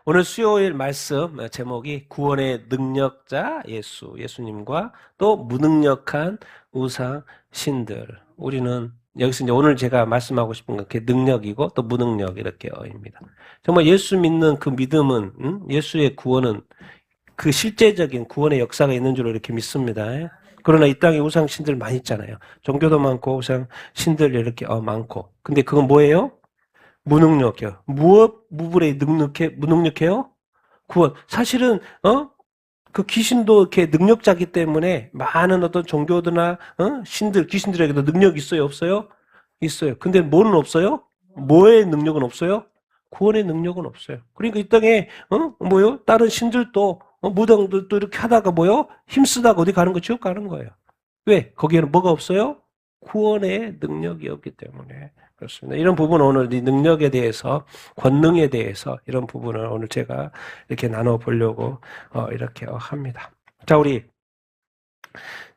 오늘 수요일 말씀 제목이 구원의 능력자 예수님과 또 무능력한 우상 신들. 우리는 여기서 이제 오늘 제가 말씀하고 싶은 건 그 능력이고 또 무능력 이렇게입니다. 정말 예수 믿는 그 믿음은 예수의 구원은 그 실제적인 구원의 역사가 있는 줄로 이렇게 믿습니다. 그러나 이 땅에 우상 신들 많이 있잖아요. 종교도 많고 우상 신들 이렇게 많고. 근데 그건 뭐예요? 무능력해요. 무불에 무능력해요? 구원. 사실은, 그 귀신도 이렇게 능력자기 때문에 많은 어떤 종교들이나, 귀신들에게도 능력이 있어요? 없어요? 있어요. 근데 뭐는 없어요? 뭐의 능력은 없어요? 구원의 능력은 없어요. 그러니까 이 땅에, 다른 신들도, 무당들도 이렇게 하다가 힘쓰다가 어디 가는 거 지옥 가는 거예요. 왜? 거기에는 뭐가 없어요? 구원의 능력이 없기 때문에. 그렇습니다. 이런 부분 오늘 이 능력에 대해서, 권능에 대해서 이런 부분을 오늘 제가 이렇게 나눠보려고 이렇게 합니다. 자, 우리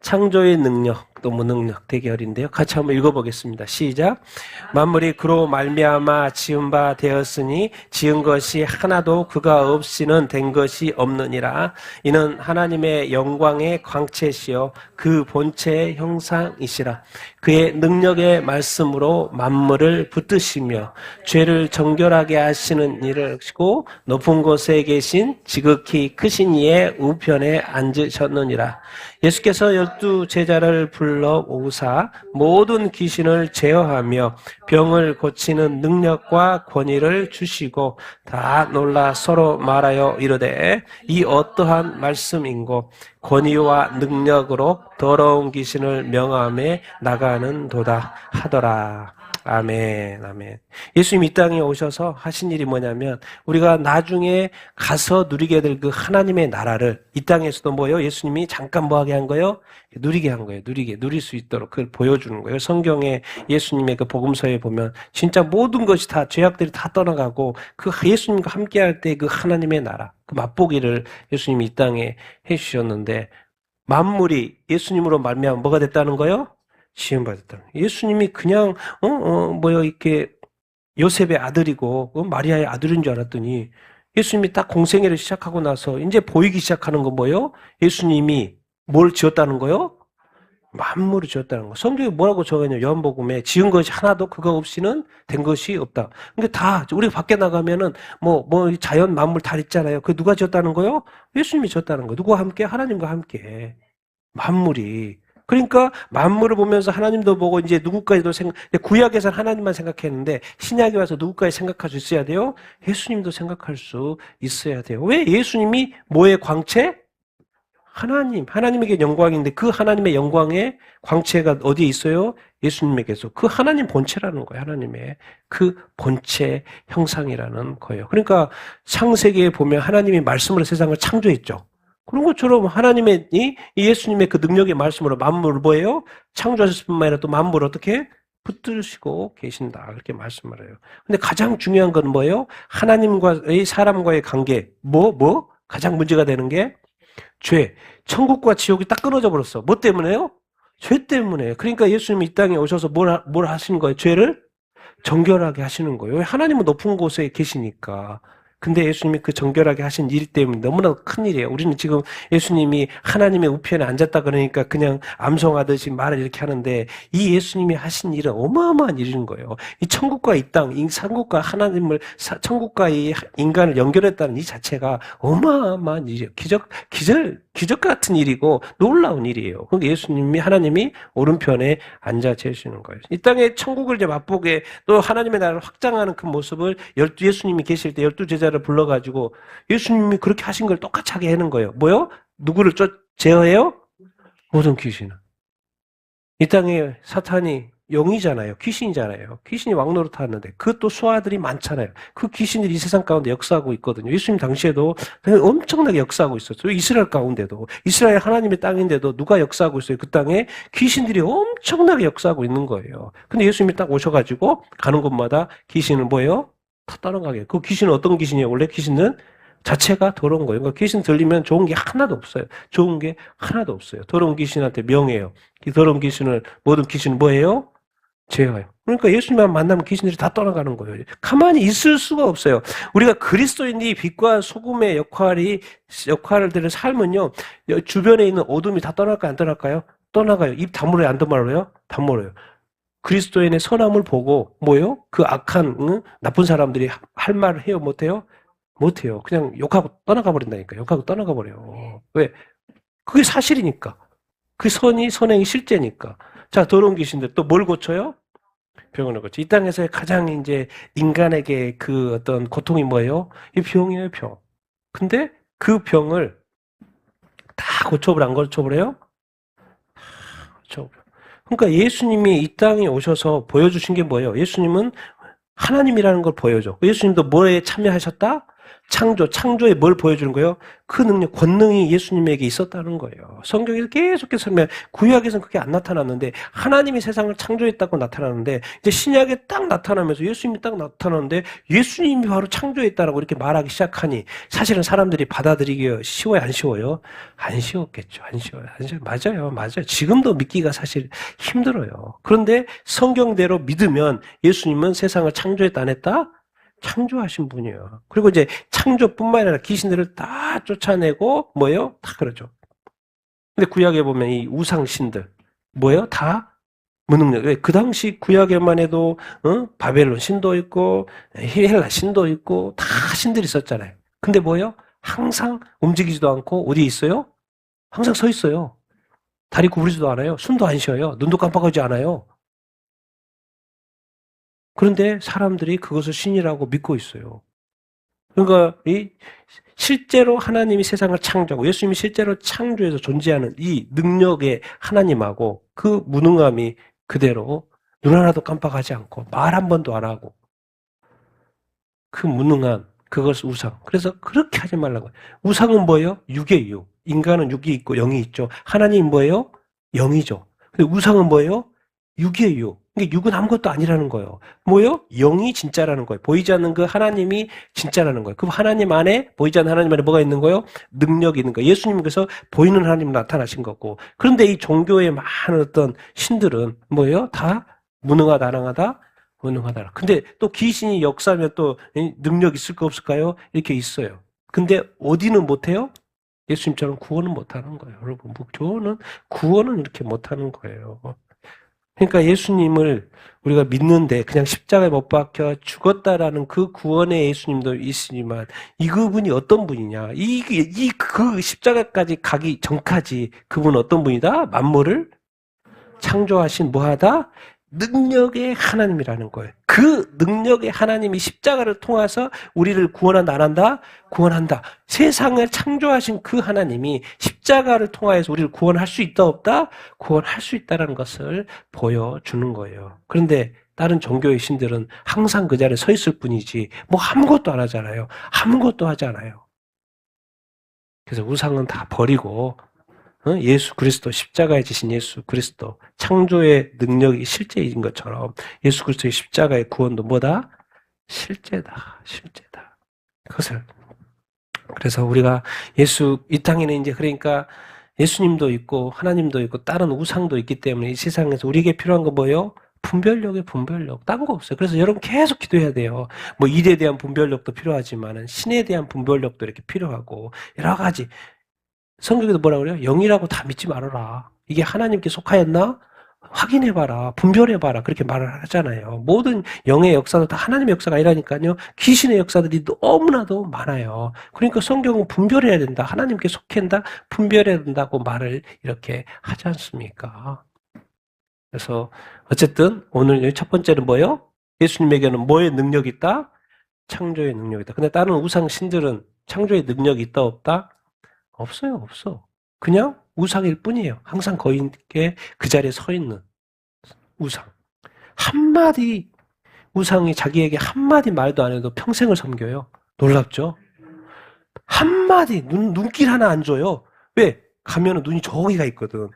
창조의 능력 또 무능력 대결인데요. 같이 한번 읽어보겠습니다. 시작. 만물이 그로 말미암아 지은 바 되었으니 지은 것이 하나도 그가 없이는 된 것이 없느니라. 이는 하나님의 영광의 광채시요 그 본체의 형상이시라. 그의 능력의 말씀으로 만물을 붙드시며 죄를 정결하게 하시는 일을 하시고 높은 곳에 계신 지극히 크신 이의 우편에 앉으셨느니라. 예수께서 12 제자를 불러 오사 모든 귀신을 제어하며 병을 고치는 능력과 권위를 주시고 다 놀라 서로 말하여 이르되 이 어떠한 말씀인고 권위와 능력으로 더러운 귀신을 명함에 나가는도다 하더라. 아멘, 아멘. 예수님이 이 땅에 오셔서 하신 일이 뭐냐면 우리가 나중에 가서 누리게 될 그 하나님의 나라를 이 땅에서도 예수님이 잠깐 뭐하게 한 거예요? 누리게 한 거예요. 누릴 수 있도록 그걸 보여주는 거예요. 성경에 예수님의 그 복음서에 보면 진짜 모든 것이 다 죄악들이 다 떠나가고 그 예수님과 함께 할 때 그 하나님의 나라, 그 맛보기를 예수님이 이 땅에 해주셨는데 만물이 예수님으로 말미암아 뭐가 됐다는 거예요? 시험받았다. 예수님이 그냥 이렇게 요셉의 아들이고 마리아의 아들인 줄 알았더니 예수님이 딱 공생애를 시작하고 나서 이제 보이기 시작하는 건 뭐예요? 예수님이 뭘 지었다는 거요? 만물을 지었다는 거. 성경에 뭐라고 적었냐? 요한복음에 지은 것이 하나도 그거 없이는 된 것이 없다. 근데 다 우리 밖에 나가면은 자연 만물 다 있잖아요. 그 누가 지었다는 거요? 예수님이 지었다는 거. 누구와 함께? 하나님과 함께. 만물이. 그러니까 만물을 보면서 하나님도 보고 이제 누구까지도 구약에서는 하나님만 생각했는데 신약에 와서 누구까지 생각할 수 있어야 돼요? 예수님도 생각할 수 있어야 돼요. 왜? 예수님이 뭐의 광채? 하나님에게 영광인데 그 하나님의 영광의 광채가 어디에 있어요? 예수님에게서. 그 하나님 본체라는 거예요. 하나님의 그 본체 형상이라는 거예요. 그러니까 창세기에 보면 하나님이 말씀으로 세상을 창조했죠. 그런 것처럼 하나님의 이 예수님의 그 능력의 말씀으로 만물을 뭐예요? 창조하셨을 뿐만 아니라 또 만물을 어떻게 붙드시고 계신다. 그렇게 말씀을 해요. 근데 가장 중요한 건 뭐예요? 하나님과 이 사람과의 관계. 가장 문제가 되는 게 죄. 천국과 지옥이 딱 끊어져 버렸어. 뭐 때문에요? 죄 때문에. 그러니까 예수님이 이 땅에 오셔서 뭘 하신 거예요? 죄를 정결하게 하시는 거예요. 하나님은 높은 곳에 계시니까. 근데 예수님이 그 정결하게 하신 일 때문에 너무나 큰 일이에요. 우리는 지금 예수님이 하나님의 우편에 앉았다 그러니까 그냥 암송하듯이 말을 이렇게 하는데 이 예수님이 하신 일은 어마어마한 일인 거예요. 이 천국과 이 땅, 이 천국과 천국과 이 인간을 연결했다는 이 자체가 어마어마한 일이에요. 기적 같은 일이고 놀라운 일이에요. 그러니까 하나님이 오른편에 앉아 계시는 거예요. 이 땅에 천국을 이제 맛보게 또 하나님의 나라를 확장하는 그 모습을 예수님이 계실 때 12 제자를 불러가지고 예수님이 그렇게 하신 걸 똑같이 하게 하는 거예요. 누구를 제어해요? 모든 귀신을. 이 땅에 사탄이 영이잖아요. 귀신이잖아요. 귀신이 왕노릇 하는데 그것도 수하들이 많잖아요. 그 귀신들이 이 세상 가운데 역사하고 있거든요. 예수님 당시에도 엄청나게 역사하고 있었어요. 이스라엘 가운데도. 이스라엘 하나님의 땅인데도 누가 역사하고 있어요? 그 땅에 귀신들이 엄청나게 역사하고 있는 거예요. 근데 예수님이 딱 오셔가지고 가는 곳마다 귀신은 뭐예요? 다 떠나가게. 그 귀신은 어떤 귀신이에요? 원래 귀신은 자체가 더러운 거예요. 그러니까 귀신 들리면 좋은 게 하나도 없어요. 좋은 게 하나도 없어요. 더러운 귀신한테 명예요. 이 더러운 귀신을, 모든 귀신은 뭐예요? 제어요. 그러니까 예수님만 만나면 귀신들이 다 떠나가는 거예요. 가만히 있을 수가 없어요. 우리가 그리스도인이 빛과 소금의 역할을 삶은요, 주변에 있는 어둠이 다 떠날까요? 안 떠날까요? 떠나가요. 입 다물어요? 안 다물어요? 다물어요. 그리스도인의 선함을 보고, 뭐요? 그 악한, 나쁜 사람들이 할 말을 해요? 못해요? 못해요. 그냥 욕하고 떠나가 버린다니까. 욕하고 떠나가 버려요. 왜? 그게 사실이니까. 그 선행이 실제니까. 자, 더러운 귀신들 또 뭘 고쳐요? 병을 고쳐. 이 땅에서의 가장 이제 인간에게 그 어떤 고통이 뭐예요? 이 병이에요, 병. 근데 그 병을 다 고쳐버려, 안 고쳐버려요? 고쳐버려. 그러니까 예수님이 이 땅에 오셔서 보여주신 게 뭐예요? 예수님은 하나님이라는 걸 보여줘. 예수님도 뭐에 참여하셨다? 창조에 뭘 보여주는 거예요? 그 능력, 권능이 예수님에게 있었다는 거예요. 성경에서 계속해서 설명, 구약에서는 그게 안 나타났는데, 하나님이 세상을 창조했다고 나타나는데, 이제 신약에 딱 나타나면서 예수님이 딱 나타나는데, 예수님이 바로 창조했다라고 이렇게 말하기 시작하니, 사실은 사람들이 받아들이기 쉬워요, 안 쉬워요? 안 쉬웠겠죠. 안 쉬워요. 맞아요. 지금도 믿기가 사실 힘들어요. 그런데 성경대로 믿으면 예수님은 세상을 창조했다, 안 했다? 창조하신 분이에요. 그리고 이제 창조뿐만 아니라 귀신들을 다 쫓아내고 뭐예요? 다 그러죠. 근데 구약에 보면 이 우상신들 뭐예요? 다 무능력. 왜? 그 당시 구약에만 해도 바벨론 신도 있고 헬라 신도 있고 다 신들이 있었잖아요. 근데 뭐예요? 항상 움직이지도 않고 어디에 있어요? 항상 서 있어요. 다리 구부리지도 않아요. 숨도 안 쉬어요. 눈도 깜빡하지 않아요. 그런데 사람들이 그것을 신이라고 믿고 있어요. 그러니까 실제로 하나님이 세상을 창조하고 예수님이 실제로 창조해서 존재하는 이 능력의 하나님하고 그 무능함이 그대로 눈 하나도 깜빡하지 않고 말 한 번도 안 하고 그 무능한 그것을 우상. 그래서 그렇게 하지 말라고. 우상은 뭐예요? 육의 육. 인간은 육이 있고 영이 있죠. 하나님 뭐예요? 영이죠. 근데 우상은 뭐예요? 육의 육. 그러니까 육은 아무것도 아니라는 거예요. 뭐예요? 영이 진짜라는 거예요. 보이지 않는 그 하나님이 진짜라는 거예요. 그 하나님 안에, 보이지 않는 하나님 안에 뭐가 있는 거예요? 능력이 있는 거예요. 예수님께서 보이는 하나님 나타나신 거고. 그런데 이 종교의 많은 어떤 신들은 뭐예요? 다 무능하다, 무능하다. 근데 또 귀신이 역사하면 또 능력 있을 거 없을까요? 이렇게 있어요. 근데 어디는 못해요? 예수님처럼 구원은 못하는 거예요. 여러분, 구원은 이렇게 못하는 거예요. 그러니까 예수님을 우리가 믿는데 그냥 십자가에 못 박혀 죽었다라는 그 구원의 예수님도 있으니만 이 그분이 어떤 분이냐? 그 십자가까지 가기 전까지 그분은 어떤 분이다? 만물을 창조하신 뭐하다? 능력의 하나님이라는 거예요. 그 능력의 하나님이 십자가를 통해서 우리를 구원한다, 안 한다? 구원한다. 세상을 창조하신 그 하나님이 십자가를 통해서 우리를 구원할 수 있다, 없다? 구원할 수 있다는 것을 보여주는 거예요. 그런데 다른 종교의 신들은 항상 그 자리에 서 있을 뿐이지 뭐 아무것도 안 하잖아요. 아무것도 하지 않아요. 그래서 우상은 다 버리고 예수 그리스도, 십자가에 지신 예수 그리스도, 창조의 능력이 실제인 것처럼 예수 그리스도의 십자가의 구원도 뭐다? 실제다. 그래서 우리가 이 땅에는 이제 그러니까 예수님도 있고 하나님도 있고 다른 우상도 있기 때문에 이 세상에서 우리에게 필요한 거 뭐예요? 분별력. 딴 거 없어요. 그래서 여러분 계속 기도해야 돼요. 뭐 일에 대한 분별력도 필요하지만 신에 대한 분별력도 이렇게 필요하고 여러 가지. 성경에도 뭐라 그래요? 영이라고 다 믿지 말아라. 이게 하나님께 속하였나? 확인해봐라. 분별해봐라. 그렇게 말을 하잖아요. 모든 영의 역사도 다 하나님의 역사가 아니라니까요. 귀신의 역사들이 너무나도 많아요. 그러니까 성경은 분별해야 된다. 하나님께 속한다. 분별해야 된다고 말을 이렇게 하지 않습니까? 그래서 어쨌든 오늘 첫 번째는 뭐예요? 예수님에게는 뭐의 능력이 있다? 창조의 능력이 있다. 근데 다른 우상 신들은 창조의 능력이 있다 없다? 없어요. 그냥 우상일 뿐이에요. 항상 거인께 그 자리에 서 있는 우상. 한마디 우상이 자기에게 한마디 말도 안 해도 평생을 섬겨요. 놀랍죠? 한마디 눈길 하나 안 줘요. 왜? 가면은 눈이 저기가 있거든.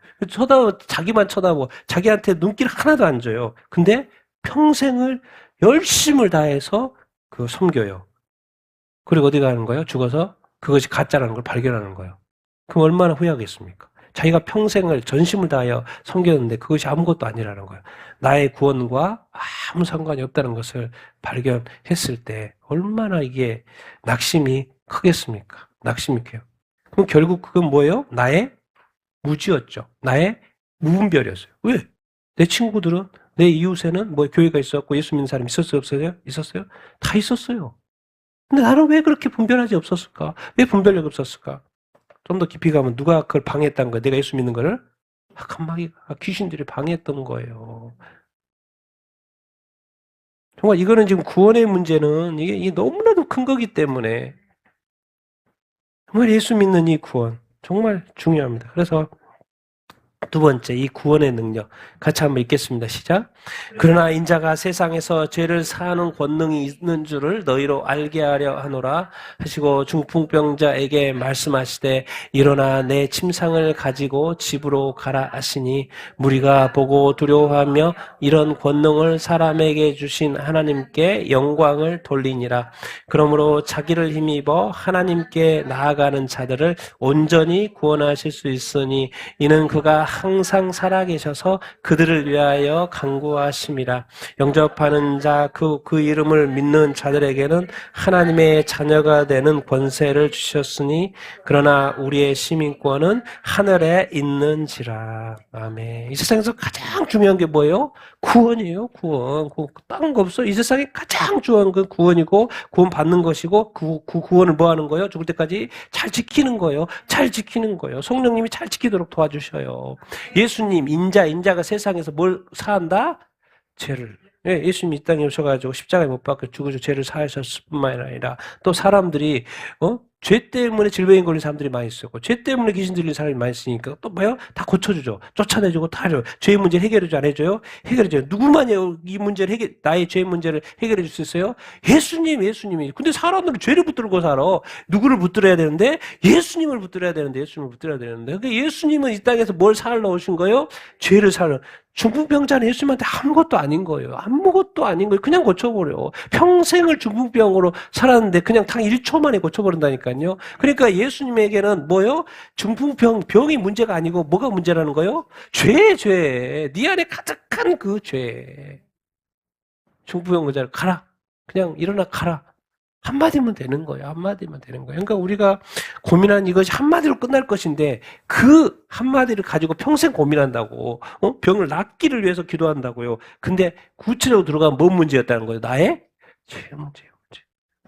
자기만 쳐다보고 자기한테 눈길 하나도 안 줘요. 근데 평생을 열심을 다해서 섬겨요. 그리고 어디 가는 거예요? 죽어서 그것이 가짜라는 걸 발견하는 거예요. 그럼 얼마나 후회하겠습니까? 자기가 평생을 전심을 다하여 섬겼는데 그것이 아무것도 아니라는 거예요. 나의 구원과 아무 상관이 없다는 것을 발견했을 때 얼마나 이게 낙심이 크겠습니까? 낙심이 커요. 그럼 결국 그건 뭐예요? 나의 무지였죠. 나의 무분별이었어요. 왜? 내 친구들은, 내 이웃에는 뭐 교회가 있었고 예수 믿는 사람이 있었어요? 없었어요? 있었어요? 다 있었어요. 근데 나는 왜 그렇게 분별하지 없었을까? 왜 분별력이 없었을까? 좀 더 깊이 가면 누가 그걸 방해했다는 거야? 내가 예수 믿는 거를? 깜빡이가 귀신들이 방해했던 거예요. 정말 이거는 지금 구원의 문제는 이게 너무나도 큰 거기 때문에 정말 예수 믿는 이 구원 정말 중요합니다. 그래서 두 번째, 이 구원의 능력. 같이 한번 읽겠습니다. 시작. 그러나 인자가 세상에서 죄를 사하는 권능이 있는 줄을 너희로 알게 하려 하노라 하시고 중풍병자에게 말씀하시되 일어나 내 침상을 가지고 집으로 가라 하시니 무리가 보고 두려워하며 이런 권능을 사람에게 주신 하나님께 영광을 돌리니라. 그러므로 자기를 힘입어 하나님께 나아가는 자들을 온전히 구원하실 수 있으니 이는 그가 항상 살아계셔서 그들을 위하여 간구하심이라. 영접하는 자 그 이름을 믿는 자들에게는 하나님의 자녀가 되는 권세를 주셨으니 그러나 우리의 시민권은 하늘에 있는지라. 아멘. 이 세상에서 가장 중요한 게 뭐예요? 구원이에요. 구원. 다른 거 없어. 이 세상에 가장 중요한 건 구원이고 구원 받는 것이고 그 구원을 뭐 하는 거예요? 죽을 때까지 잘 지키는 거예요. 잘 지키는 거예요. 성령님이 잘 지키도록 도와주셔요. 예수님, 인자가 세상에서 뭘 사한다? 죄를. 예수님이 이 땅에 오셔가지고 십자가에 못 박혀 죽으셔 죄를 사하셨을 뿐만 아니라 또 사람들이 죄 때문에 질병에 걸린 사람들이 많이 있었고 죄 때문에 귀신 들린 사람이 많이 있으니까 또 뭐요? 다 고쳐주죠. 쫓아내주고 다 해줘요. 죄의 문제를 해결해줘 안 해줘요? 해결해줘요. 누구만이 이 문제를 나의 죄의 문제를 해결해 줄 수 있어요? 예수님이. 근데 사람들은 죄를 붙들고 살아. 누구를 붙들어야 되는데? 예수님을 붙들어야 되는데 그러니까 예수님은 이 땅에서 뭘 사러 오신 거예요? 죄를 사러. 중풍병자는 예수님한테 아무것도 아닌 거예요. 아무것도 아닌 거예요. 그냥 고쳐버려. 평생을 중풍병으로 살았는데 그냥 당 1초 만에 고쳐버린다니까요. 그러니까 예수님에게는 뭐요? 중풍병이 문제가 아니고 뭐가 문제라는 거예요? 죄. 네 안에 가득한 그 죄. 중풍병자를 가라. 그냥 일어나 가라. 한마디면 되는 거예요. 그러니까 우리가 고민한 이것이 한마디로 끝날 것인데 그 한마디를 가지고 평생 고민한다고. 병을 낫기를 위해서 기도한다고요. 근데 구체적으로 들어가면 뭔 문제였다는 거예요? 나의 죄 문제예요.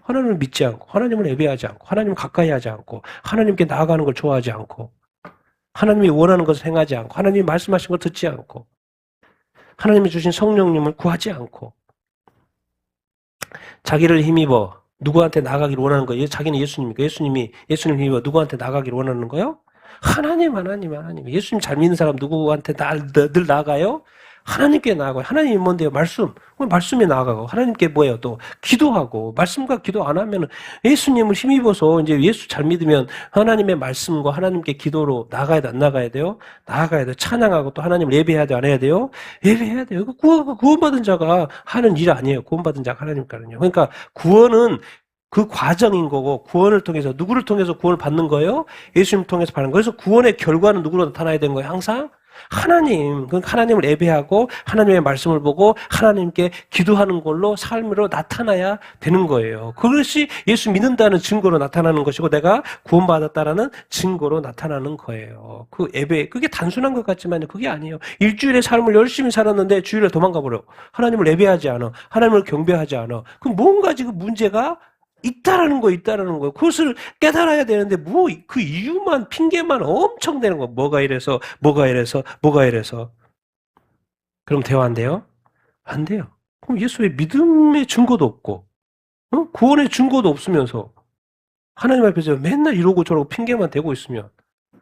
하나님을 믿지 않고 하나님을 예배하지 않고 하나님을 가까이 하지 않고 하나님께 나아가는 걸 좋아하지 않고 하나님이 원하는 것을 행하지 않고 하나님이 말씀하신 걸 듣지 않고 하나님이 주신 성령님을 구하지 않고 자기를 힘입어 누구한테 나가기를 원하는 거예요? 자기는 예수님입니까? 예수님 힘입어 누구한테 나가기를 원하는 거예요? 하나님. 예수님 잘 믿는 사람 누구한테 늘 나가요? 하나님께 나아가요. 하나님이 뭔데요? 말씀에 나아가고 하나님께 뭐예요? 또 기도하고 말씀과 기도 안 하면 예수님을 힘입어서 이제 예수 잘 믿으면 하나님의 말씀과 하나님께 기도로 나가야 돼, 안 나가야 돼요? 나아가야 돼요. 찬양하고 또 하나님을 예배해야 돼, 안 해야 돼요? 예배해야 돼요. 구원받은 자가 하는 일 아니에요. 구원받은 자가 하나님께는요. 그러니까 구원은 그 과정인 거고 구원을 통해서 누구를 통해서 구원을 받는 거예요? 예수님을 통해서 받는 거예요. 그래서 구원의 결과는 누구로 나타나야 되는 거예요? 항상 하나님. 그러니까 하나님을 예배하고 하나님의 말씀을 보고 하나님께 기도하는 걸로 삶으로 나타나야 되는 거예요. 그것이 예수 믿는다는 증거로 나타나는 것이고 내가 구원받았다라는 증거로 나타나는 거예요. 그 예배, 그게 단순한 것 같지만 그게 아니에요. 일주일의 삶을 열심히 살았는데 주일에 도망가 버려. 하나님을 예배하지 않아. 하나님을 경배하지 않아. 그럼 뭔가 지금 문제가 있다라는 거예요. 그것을 깨달아야 되는데 그 이유만 핑계만 엄청 대는 거예요. 뭐가 이래서. 그럼 대화 안 돼요? 안 돼요. 그럼 예수의 믿음의 증거도 없고 구원의 증거도 없으면서 하나님 앞에서 맨날 이러고 저러고 핑계만 대고 있으면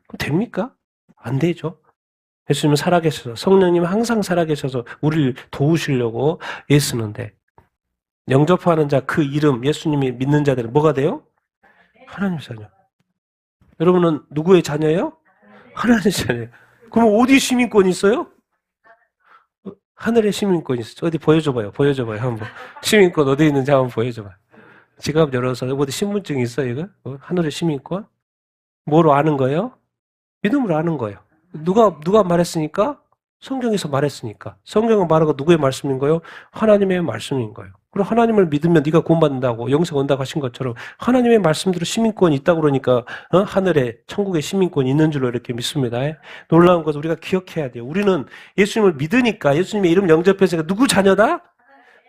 그럼 됩니까? 안 되죠. 예수님은 살아계셔서 성령님 항상 살아계셔서 우리를 도우시려고 애쓰는데 영접하는 자 그 이름 예수님이 믿는 자들은 뭐가 돼요? 하나님 자녀. 여러분은 누구의 자녀예요? 하나님 자녀예요. 그럼 어디 시민권이 있어요? 하늘의 시민권이 있어요. 어디 보여줘봐요. 한번. 시민권 어디 있는지 한번 보여줘봐요. 지갑 열어서 어디 신분증 있어요? 이거? 하늘의 시민권? 뭐로 아는 거예요? 믿음으로 아는 거예요. 누가 말했으니까? 성경에서 말했으니까. 성경은 말하고 누구의 말씀인 거예요? 하나님의 말씀인 거예요. 그리고 하나님을 믿으면 네가 구원받는다고 영생 온다고 하신 것처럼 하나님의 말씀대로 시민권이 있다고 그러니까 하늘에 천국에 시민권이 있는 줄로 이렇게 믿습니다. 놀라운 것을 우리가 기억해야 돼요. 우리는 예수님을 믿으니까 예수님의 이름 영접해서 누구 자녀다?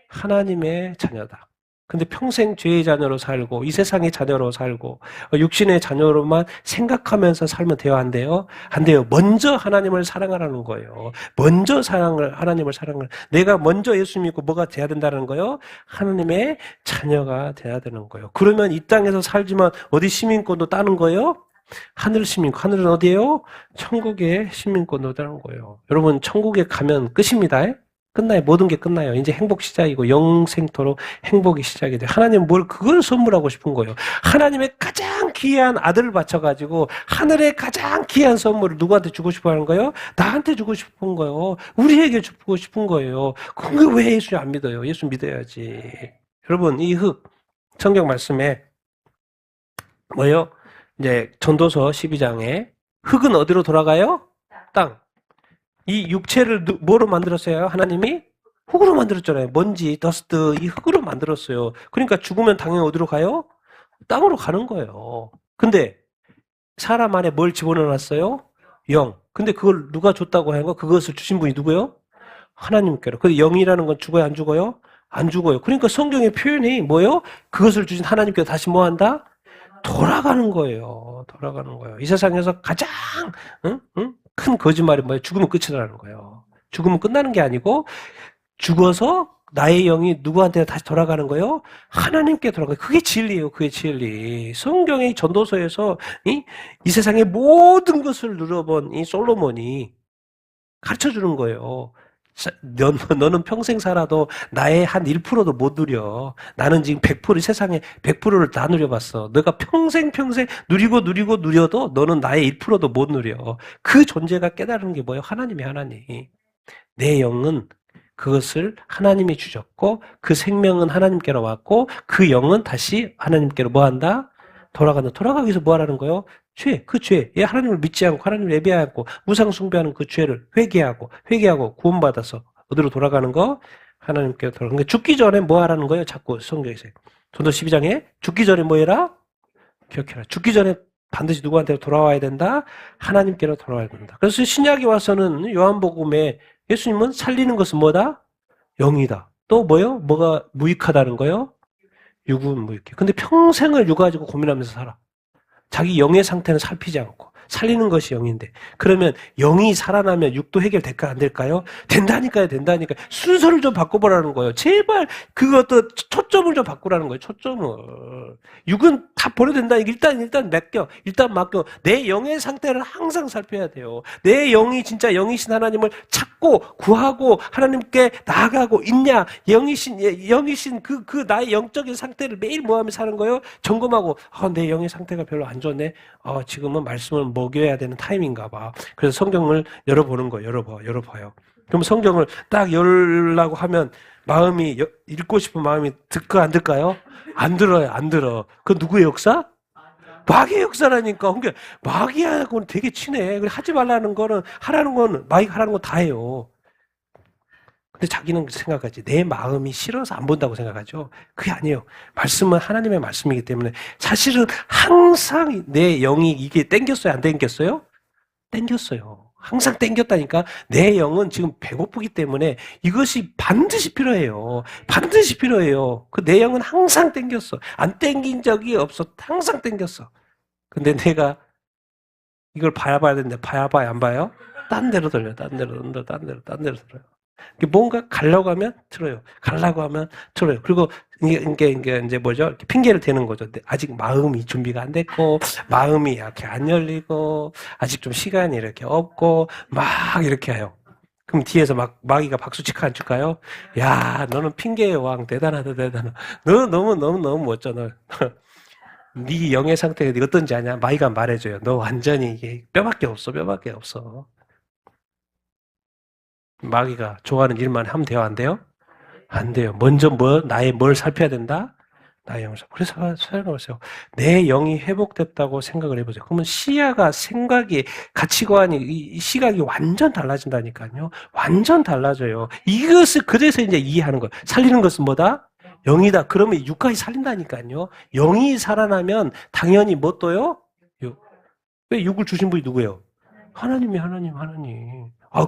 하나님의 자녀다. 근데 평생 죄의 자녀로 살고 이 세상의 자녀로 살고 육신의 자녀로만 생각하면서 살면 돼요? 안 돼요? 안 돼요. 먼저 하나님을 사랑하라는 거예요. 먼저 하나님을 사랑을. 내가 먼저 예수 믿고 뭐가 돼야 된다는 거예요? 하나님의 자녀가 돼야 되는 거예요. 그러면 이 땅에서 살지만 어디 시민권도 따는 거예요? 하늘 시민권. 하늘은 어디예요? 천국의 시민권도 따는 거예요. 여러분 천국에 가면 끝입니다. 끝나요. 모든 게 끝나요. 이제 행복 시작이고 영생토록 행복이 시작이 돼요. 하나님은 그걸 선물하고 싶은 거예요. 하나님의 가장 귀한 아들을 바쳐가지고 하늘의 가장 귀한 선물을 누구한테 주고 싶어 하는 거예요? 나한테 주고 싶은 거예요. 우리에게 주고 싶은 거예요. 그게 왜 예수 안 믿어요? 예수 믿어야지. 여러분 이 성경 말씀에 뭐예요? 이제 전도서 12장에 흙은 어디로 돌아가요? 땅. 이 육체를 뭐로 만들었어요? 하나님이? 흙으로 만들었잖아요. 먼지, 더스트, 이 흙으로 만들었어요. 그러니까 죽으면 당연히 어디로 가요? 땅으로 가는 거예요. 근데 사람 안에 뭘 집어넣어놨어요? 영. 근데 그걸 누가 줬다고 하는 거? 그것을 주신 분이 누구예요? 하나님께로. 근데 영이라는 건 죽어요? 안 죽어요? 안 죽어요. 그러니까 성경의 표현이 뭐예요? 그것을 주신 하나님께로 다시 뭐 한다? 돌아가는 거예요. 돌아가는 거예요. 이 세상에서 가장 큰 거짓말이 뭐예요? 죽으면 끝이라는 거예요. 죽으면 끝나는 게 아니고 죽어서 나의 영이 누구한테 다시 돌아가는 거예요? 하나님께 돌아가는 거예요. 그게 진리예요. 그게 진리. 성경의 전도서에서 이 세상의 모든 것을 누려본 이 솔로몬이 가르쳐주는 거예요. 너는 평생 살아도 나의 한 1%도 못 누려. 나는 지금 100% 세상에 100%를 다 누려봤어. 너가 평생 누려도 너는 나의 1%도 못 누려. 그 존재가 깨달은 게 뭐예요? 하나님이 하나님. 내 영은 그것을 하나님이 주셨고 그 생명은 하나님께로 왔고 그 영은 다시 하나님께로 뭐 한다? 돌아간다. 돌아가기 위해서 뭐 하라는 거예요? 그 죄. 하나님을 믿지 않고 하나님을 예배하지 않고 우상 숭배하는 그 죄를 회개하고 구원받아서 어디로 돌아가는 거? 하나님께로 돌아가는 거. 죽기 전에 뭐 하라는 거예요? 자꾸 성경에서. 전도 12장에 죽기 전에 뭐 해라? 기억해라. 죽기 전에 반드시 누구한테 돌아와야 된다? 하나님께로 돌아와야 된다. 그래서 신약에 와서는 요한복음에 예수님은 살리는 것은 뭐다? 영이다. 또 뭐요? 뭐가 무익하다는 거요? 육은 무익해. 근데 평생을 육 가지고 고민하면서 살아. 자기 영의 상태는 살피지 않고 살리는 것이 영인데 그러면 영이 살아나면 육도 해결될까 안 될까요? 된다니까요. 순서를 좀 바꿔보라는 거예요. 제발 그것도 초점을 좀 바꾸라는 거예요. 초점을. 육은 다 버려도 된다. 일단 맡겨. 내 영의 상태를 항상 살펴야 돼요. 내 영이 진짜 영이신 하나님을 찾고 구하고 하나님께 나아가고 있냐? 영이신 그 나의 영적인 상태를 매일 뭐하며 사는 거예요? 점검하고 내 영의 상태가 별로 안 좋네. 지금은 말씀을 먹여야 되는 타임인가 봐. 그래서 성경을 열어보는 거예요. 열어봐요. 그럼 성경을 딱 열으려고 하면 마음이 읽고 싶은 마음이 들까 안 들까요? 안 들어. 그 누구의 역사? 마귀의 역사라니까. 그러니까 마귀하고는 되게 친해. 하지 말라는 거는 마귀가 하라는 건 다 해요. 근데 자기는 생각하지. 내 마음이 싫어서 안 본다고 생각하죠. 그게 아니에요. 말씀은 하나님의 말씀이기 때문에 사실은 항상 내 영이 이게 땡겼어요? 안 땡겼어요? 땡겼어요. 항상 땡겼다니까. 내 영은 지금 배고프기 때문에 이것이 반드시 필요해요. 그 내 영은 항상 땡겼어. 안 땡긴 적이 없어. 항상 땡겼어. 근데 내가 이걸 봐야 되는데 봐야 안 봐요? 딴 데로 돌려. 딴 데로 돌려요. 뭔가 가려고 하면 틀어요. 그리고 이게 이제 뭐죠? 이렇게 핑계를 대는 거죠. 아직 마음이 준비가 안 됐고, 마음이 이렇게 안 열리고, 아직 좀 시간이 이렇게 없고, 막 이렇게 해요. 그럼 뒤에서 마귀가 박수 치카 안 칠까요? 야, 너는 핑계의 왕, 대단하다. 너 너무 멋져, 너. 네 영의 상태가 어떤지 아냐? 마귀가 말해줘요. 너 완전히 이게 뼈밖에 없어. 마귀가 좋아하는 일만 하면 돼요? 안 돼요? 안 돼요. 먼저 나의 뭘 살펴야 된다? 나의 영을 그래서 설명했어요. 내 영이 회복됐다고 생각을 해보세요. 그러면 시야가, 생각이, 가치관이, 이 시각이 완전 달라진다니까요. 완전 달라져요. 이것을 그래서 이제 이해하는 거예요. 살리는 것은 뭐다? 영이다. 그러면 육각이 살린다니까요. 영이 살아나면 당연히 뭐 또요? 왜 육을 주신 분이 누구예요? 하나님.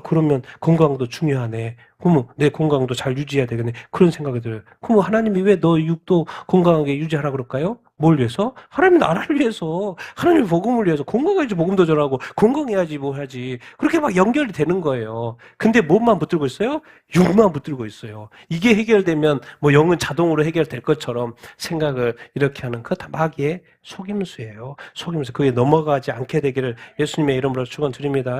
그러면 건강도 중요하네. 그러면 내 건강도 잘 유지해야 되겠네. 그런 생각이 들어요. 그러면 하나님이 왜 너 육도 건강하게 유지하라 그럴까요? 뭘 위해서? 하나님 나라를 위해서, 하나님 복음을 위해서, 건강해야지 복음도 전하고, 건강해야지 뭐 하지. 그렇게 막 연결이 되는 거예요. 근데 뭐만 붙들고 있어요? 육만 붙들고 있어요. 이게 해결되면 뭐 영은 자동으로 해결될 것처럼 생각을 이렇게 하는 그 다 마귀의 속임수예요. 속임수. 그게 넘어가지 않게 되기를 예수님의 이름으로 축원드립니다.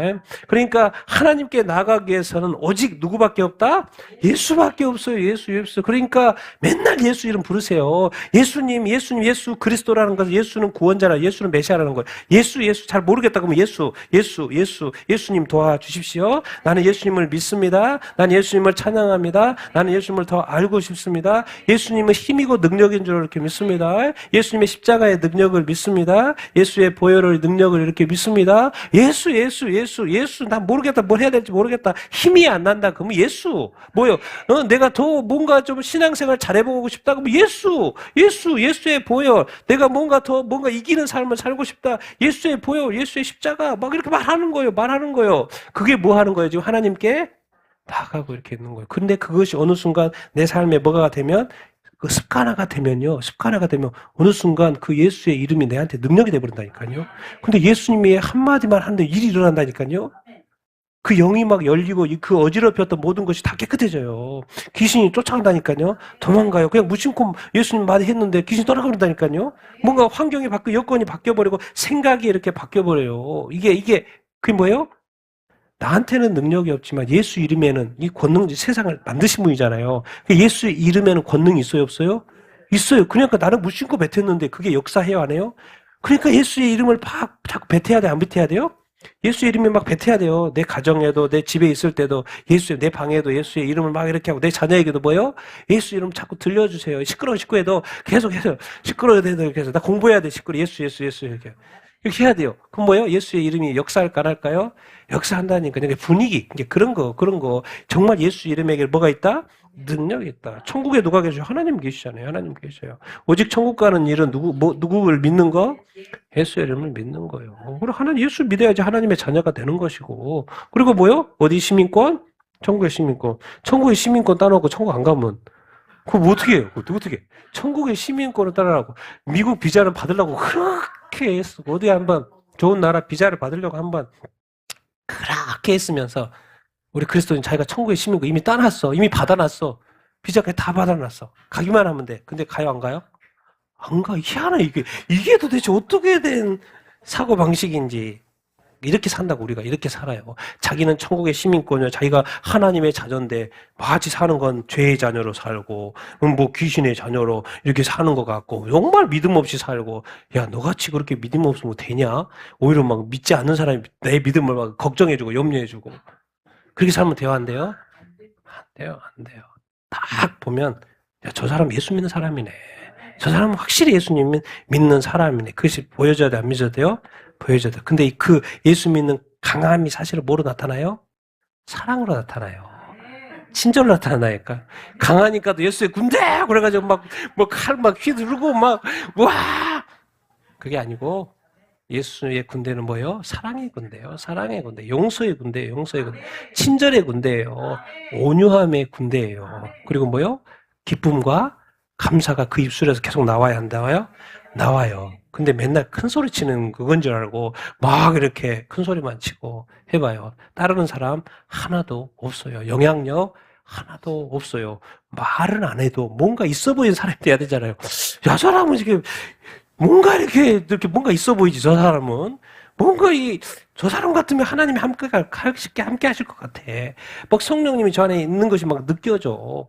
그러니까 하나님께 나가기 위해서는 오직 누구밖에 없다? 예수밖에 없어요. 예수. 그러니까 맨날 예수 이름 부르세요. 예수님, 예수 그리스도라는 것은 예수는 구원자라, 예수는 메시아라는 거예요. 예수 잘 모르겠다 그러면 예수님 도와주십시오. 나는 예수님을 믿습니다. 나는 예수님을 찬양합니다. 나는 예수님을 더 알고 싶습니다. 예수님은 힘이고 능력인 줄 이렇게 믿습니다. 예수님의 십자가의 능력을 믿습니다. 예수의 보혈의 능력을 이렇게 믿습니다. 예수. 난 모르겠다. 뭘 해야 될지 모르겠다. 힘이 안 난다. 그러면 예수. 뭐요? 내가 더 뭔가 좀 신앙생활 잘해보고 싶다. 그러면 예수의 보혈. 내가 뭔가 이기는 삶을 살고 싶다. 예수의 보혈, 예수의 십자가. 막 이렇게 말하는 거예요. 그게 뭐 하는 거예요? 지금 하나님께 나가고 이렇게 있는 거예요. 근데 그것이 어느 순간 내 삶에 뭐가 되면 그 습관화가 되면 어느 순간 그 예수의 이름이 내한테 능력이 돼버린다니까요. 근데 예수님이 한마디만 하는데 일이 일어난다니까요. 그 영이 막 열리고 그 어지럽혔던 모든 것이 다 깨끗해져요. 귀신이 쫓아간다니까요. 도망가요. 그냥 무심코 예수님 말이 했는데 귀신이 떠나간다니까요. 뭔가 환경이 여건이 바뀌어버리고 생각이 이렇게 바뀌어버려요. 이게 그게 뭐예요? 나한테는 능력이 없지만 예수 이름에는 이 권능이 세상을 만드신 분이잖아요. 예수 이름에는 권능이 있어요, 없어요? 있어요. 그러니까 나는 무심코 뱉었는데 그게 역사해요, 안 해요? 그러니까 예수의 이름을 자꾸 뱉어야 돼, 안 뱉어야 돼요? 예수의 이름을 막 뱉어야 돼요. 내 가정에도, 내 집에 있을 때도, 내 방에도 예수의 이름을 막 이렇게 하고, 내 자녀에게도 뭐요? 예수 이름 자꾸 들려주세요. 시끄러운 식구에도 계속 해서, 시끄러워야 돼도 이렇게 해서, 나 공부해야 돼, 시끄러. 예수, 이렇게. 이렇게 해야 돼요. 그럼 뭐예요? 예수의 이름이 역사할까, 안 할까요? 역사한다니까. 분위기, 이게 그런 거. 정말 예수 이름에게 뭐가 있다? 능력이 있다. 천국에 누가 계셔요? 하나님 계시잖아요. 하나님 계셔요. 오직 천국 가는 일은 누구를 믿는 거? 예수의 이름을 믿는 거예요. 그리고 예수 믿어야지 하나님의 자녀가 되는 것이고. 그리고 뭐요? 어디 시민권? 천국의 시민권. 천국의 시민권 따놓고 천국 안 가면 그럼 어떻게 해요? 어떻게? 천국의 시민권을 따라라고. 미국 비자를 받으려고 그렇게 했어. 어디 한번 좋은 나라 비자를 받으려고 한번 그렇게 했으면서 우리 그리스도인 자기가 천국의 시민권 이미 따놨어. 이미 받아놨어. 비자까지 다 받아놨어. 가기만 하면 돼. 근데 가요, 안 가요? 안 가. 희한해, 이게 도대체 어떻게 된 사고방식인지. 이렇게 산다고, 우리가. 이렇게 살아요. 자기는 천국의 시민권이야. 자기가 하나님의 자녀인데, 마치 사는 건 죄의 자녀로 살고, 뭐 귀신의 자녀로 이렇게 사는 것 같고, 정말 믿음 없이 살고, 야, 너같이 그렇게 믿음 없으면 되냐? 오히려 막 믿지 않는 사람이 내 믿음을 막 걱정해주고, 염려해주고. 그렇게 살면 돼요, 안 돼요? 안 돼요. 딱 보면, 야, 저 사람 예수 믿는 사람이네. 저 사람은 확실히 예수님 믿는 사람이네. 그것이 보여져야 돼, 안 믿어도 돼요? 보여져야 돼. 근데 그 예수 믿는 강함이 사실은 뭐로 나타나요? 사랑으로 나타나요. 친절로 나타나니까. 강하니까도 예수의 군대! 그래가지고 칼 휘두르고 와! 그게 아니고, 예수의 군대는 뭐예요? 사랑의 군대예요. 사랑의 군대. 용서의 군대예요. 용서의 군대. 친절의 군대예요. 온유함의 군대예요. 그리고 뭐예요? 기쁨과 감사가 그 입술에서 계속 나와야 한다고요? 나와요. 근데 맨날 큰 소리 치는 그건 줄 알고 막 이렇게 큰 소리만 치고 해봐요. 따르는 사람 하나도 없어요. 영향력 하나도 없어요. 말은 안 해도 뭔가 있어 보이는 사람이 돼야 되잖아요. 야, 사람은 이렇게 뭔가 이렇게 뭔가 있어 보이지, 저 사람은. 저 사람 같으면 하나님이 함께 하실 것 같아. 막 성령님이 저 안에 있는 것이 막 느껴져.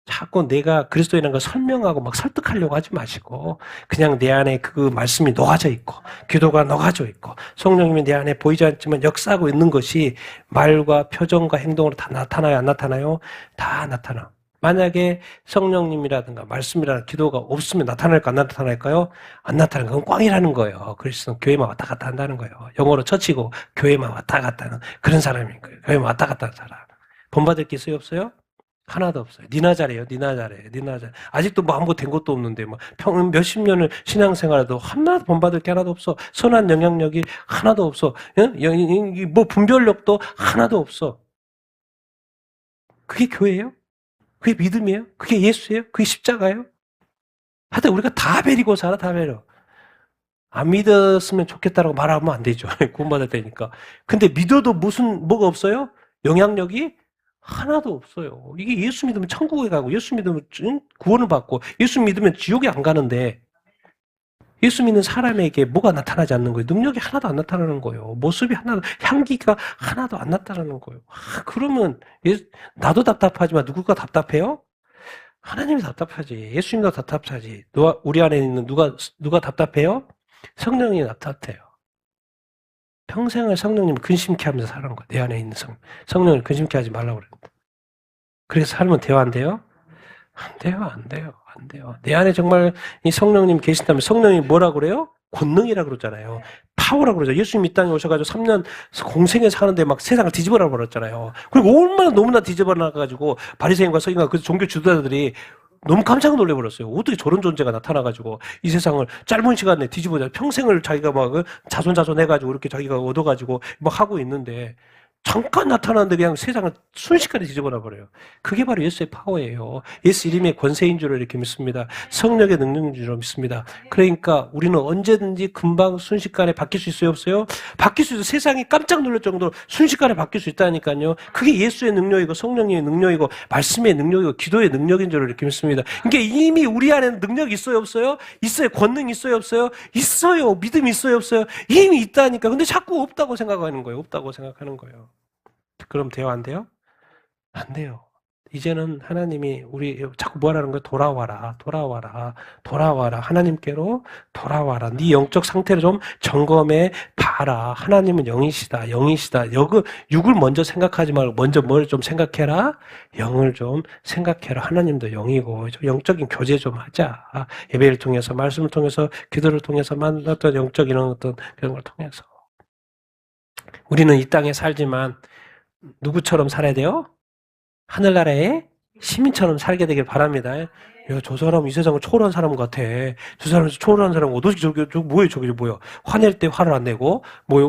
자꾸 내가 그리스도인이라는 걸 설명하고 막 설득하려고 하지 마시고, 그냥 내 안에 그 말씀이 녹아져 있고, 기도가 녹아져 있고, 성령님이 내 안에 보이지 않지만 역사하고 있는 것이 말과 표정과 행동으로 다 나타나요, 안 나타나요? 다 나타나. 만약에 성령님이라든가 말씀이라는 기도가 없으면 나타날까 안 나타날까요? 안 나타나는 건 꽝이라는 거예요. 그리스도는 교회만 왔다 갔다 한다는 거예요. 영어로 처치고 교회만 왔다 갔다 하는 그런 사람인 거예요. 교회만 왔다 갔다 하는 사람. 본받을 게 있어요, 없어요? 하나도 없어요. 니나 잘해요, 니나 잘해, 니나 잘. 아직도 뭐 아무것도 된 것도 없는데, 뭐, 몇십 년을 신앙생활해도 하나도 본받을 게 하나도 없어. 선한 영향력이 하나도 없어. 뭐 분별력도 하나도 없어. 그게 교회예요? 그게 믿음이에요? 그게 예수예요? 그게 십자가예요? 하여튼 우리가 다 베리고 살아, 다 베려. 안 믿었으면 좋겠다라고 말하면 안 되죠. 구원받을 때니까. 근데 믿어도 뭐가 없어요? 영향력이 하나도 없어요. 이게 예수 믿으면 천국에 가고, 예수 믿으면 구원을 받고, 예수 믿으면 지옥에 안 가는데, 예수 믿는 사람에게 뭐가 나타나지 않는 거예요? 능력이 하나도 안 나타나는 거예요. 모습이 하나도, 향기가 하나도 안 나타나는 거예요. 그러면, 나도 답답하지만 누구가 답답해요? 하나님이 답답하지. 예수님도 답답하지. 우리 안에 있는 누가 답답해요? 성령이 답답해요. 평생을 성령님 근심케 하면서 살아는 거예요. 내 안에 있는 성령을 근심케 하지 말라고 그랬는데. 그래서 살면 돼요, 안 돼요? 안 돼요, 안 돼요, 안 돼요. 내 안에 정말 이 성령님 계신다면 성령이 뭐라고 그래요? 권능이라고 그러잖아요. 파워라고 그러죠. 예수님 이 땅에 오셔가지고 3년 공생에 사는데 막 세상을 뒤집어라 버렸잖아요. 그리고 얼마나 너무나 뒤집어놔가지고 바리새인과 서기관 그 종교 지도자들이 너무 깜짝 놀래버렸어요. 어떻게 저런 존재가 나타나가지고 이 세상을 짧은 시간에 뒤집어져 평생을 자기가 막 자손 해가지고 이렇게 자기가 얻어가지고 막 하고 있는데 잠깐 나타나는데 그냥 세상을 순식간에 뒤집어놔 버려요. 그게 바로 예수의 파워예요. 예수 이름의 권세인 줄로 이렇게 믿습니다. 성령의 능력인 줄로 믿습니다. 그러니까 우리는 언제든지 금방 순식간에 바뀔 수 있어요, 없어요? 바뀔 수 있어요. 세상이 깜짝 놀랄 정도로 순식간에 바뀔 수 있다니까요. 그게 예수의 능력이고 성령의 능력이고 말씀의 능력이고 기도의 능력인 줄로 이렇게 믿습니다. 그러니까 이미 우리 안에는 능력이 있어요, 없어요? 있어요. 권능이 있어요, 없어요? 있어요. 믿음이 있어요, 없어요? 이미 있다니까. 근데 자꾸 없다고 생각하는 거예요. 없다고 생각하는 거예요. 그럼 돼요, 안 돼요? 안 돼요. 이제는 하나님이 우리 자꾸 뭐라는 거예요? 돌아와라, 돌아와라, 돌아와라. 하나님께로 돌아와라. 네 영적 상태를 좀 점검해 봐라. 하나님은 영이시다, 영이시다. 육을 먼저 생각하지 말고 먼저 뭘 좀 생각해라? 영을 좀 생각해라. 하나님도 영이고 좀 영적인 교제 좀 하자. 예배를 통해서, 말씀을 통해서, 기도를 통해서 만났던 영적 이런 어떤 그런 걸 통해서. 우리는 이 땅에 살지만 누구처럼 살아야 돼요? 하늘나라의 시민처럼 살게 되길 바랍니다. 야, 저 사람 이 세상을 초월한 사람 같아. 저 사람 초월한 사람 어떻게 뭐예요, 저게 뭐야? 화낼 때 화를 안 내고, 뭐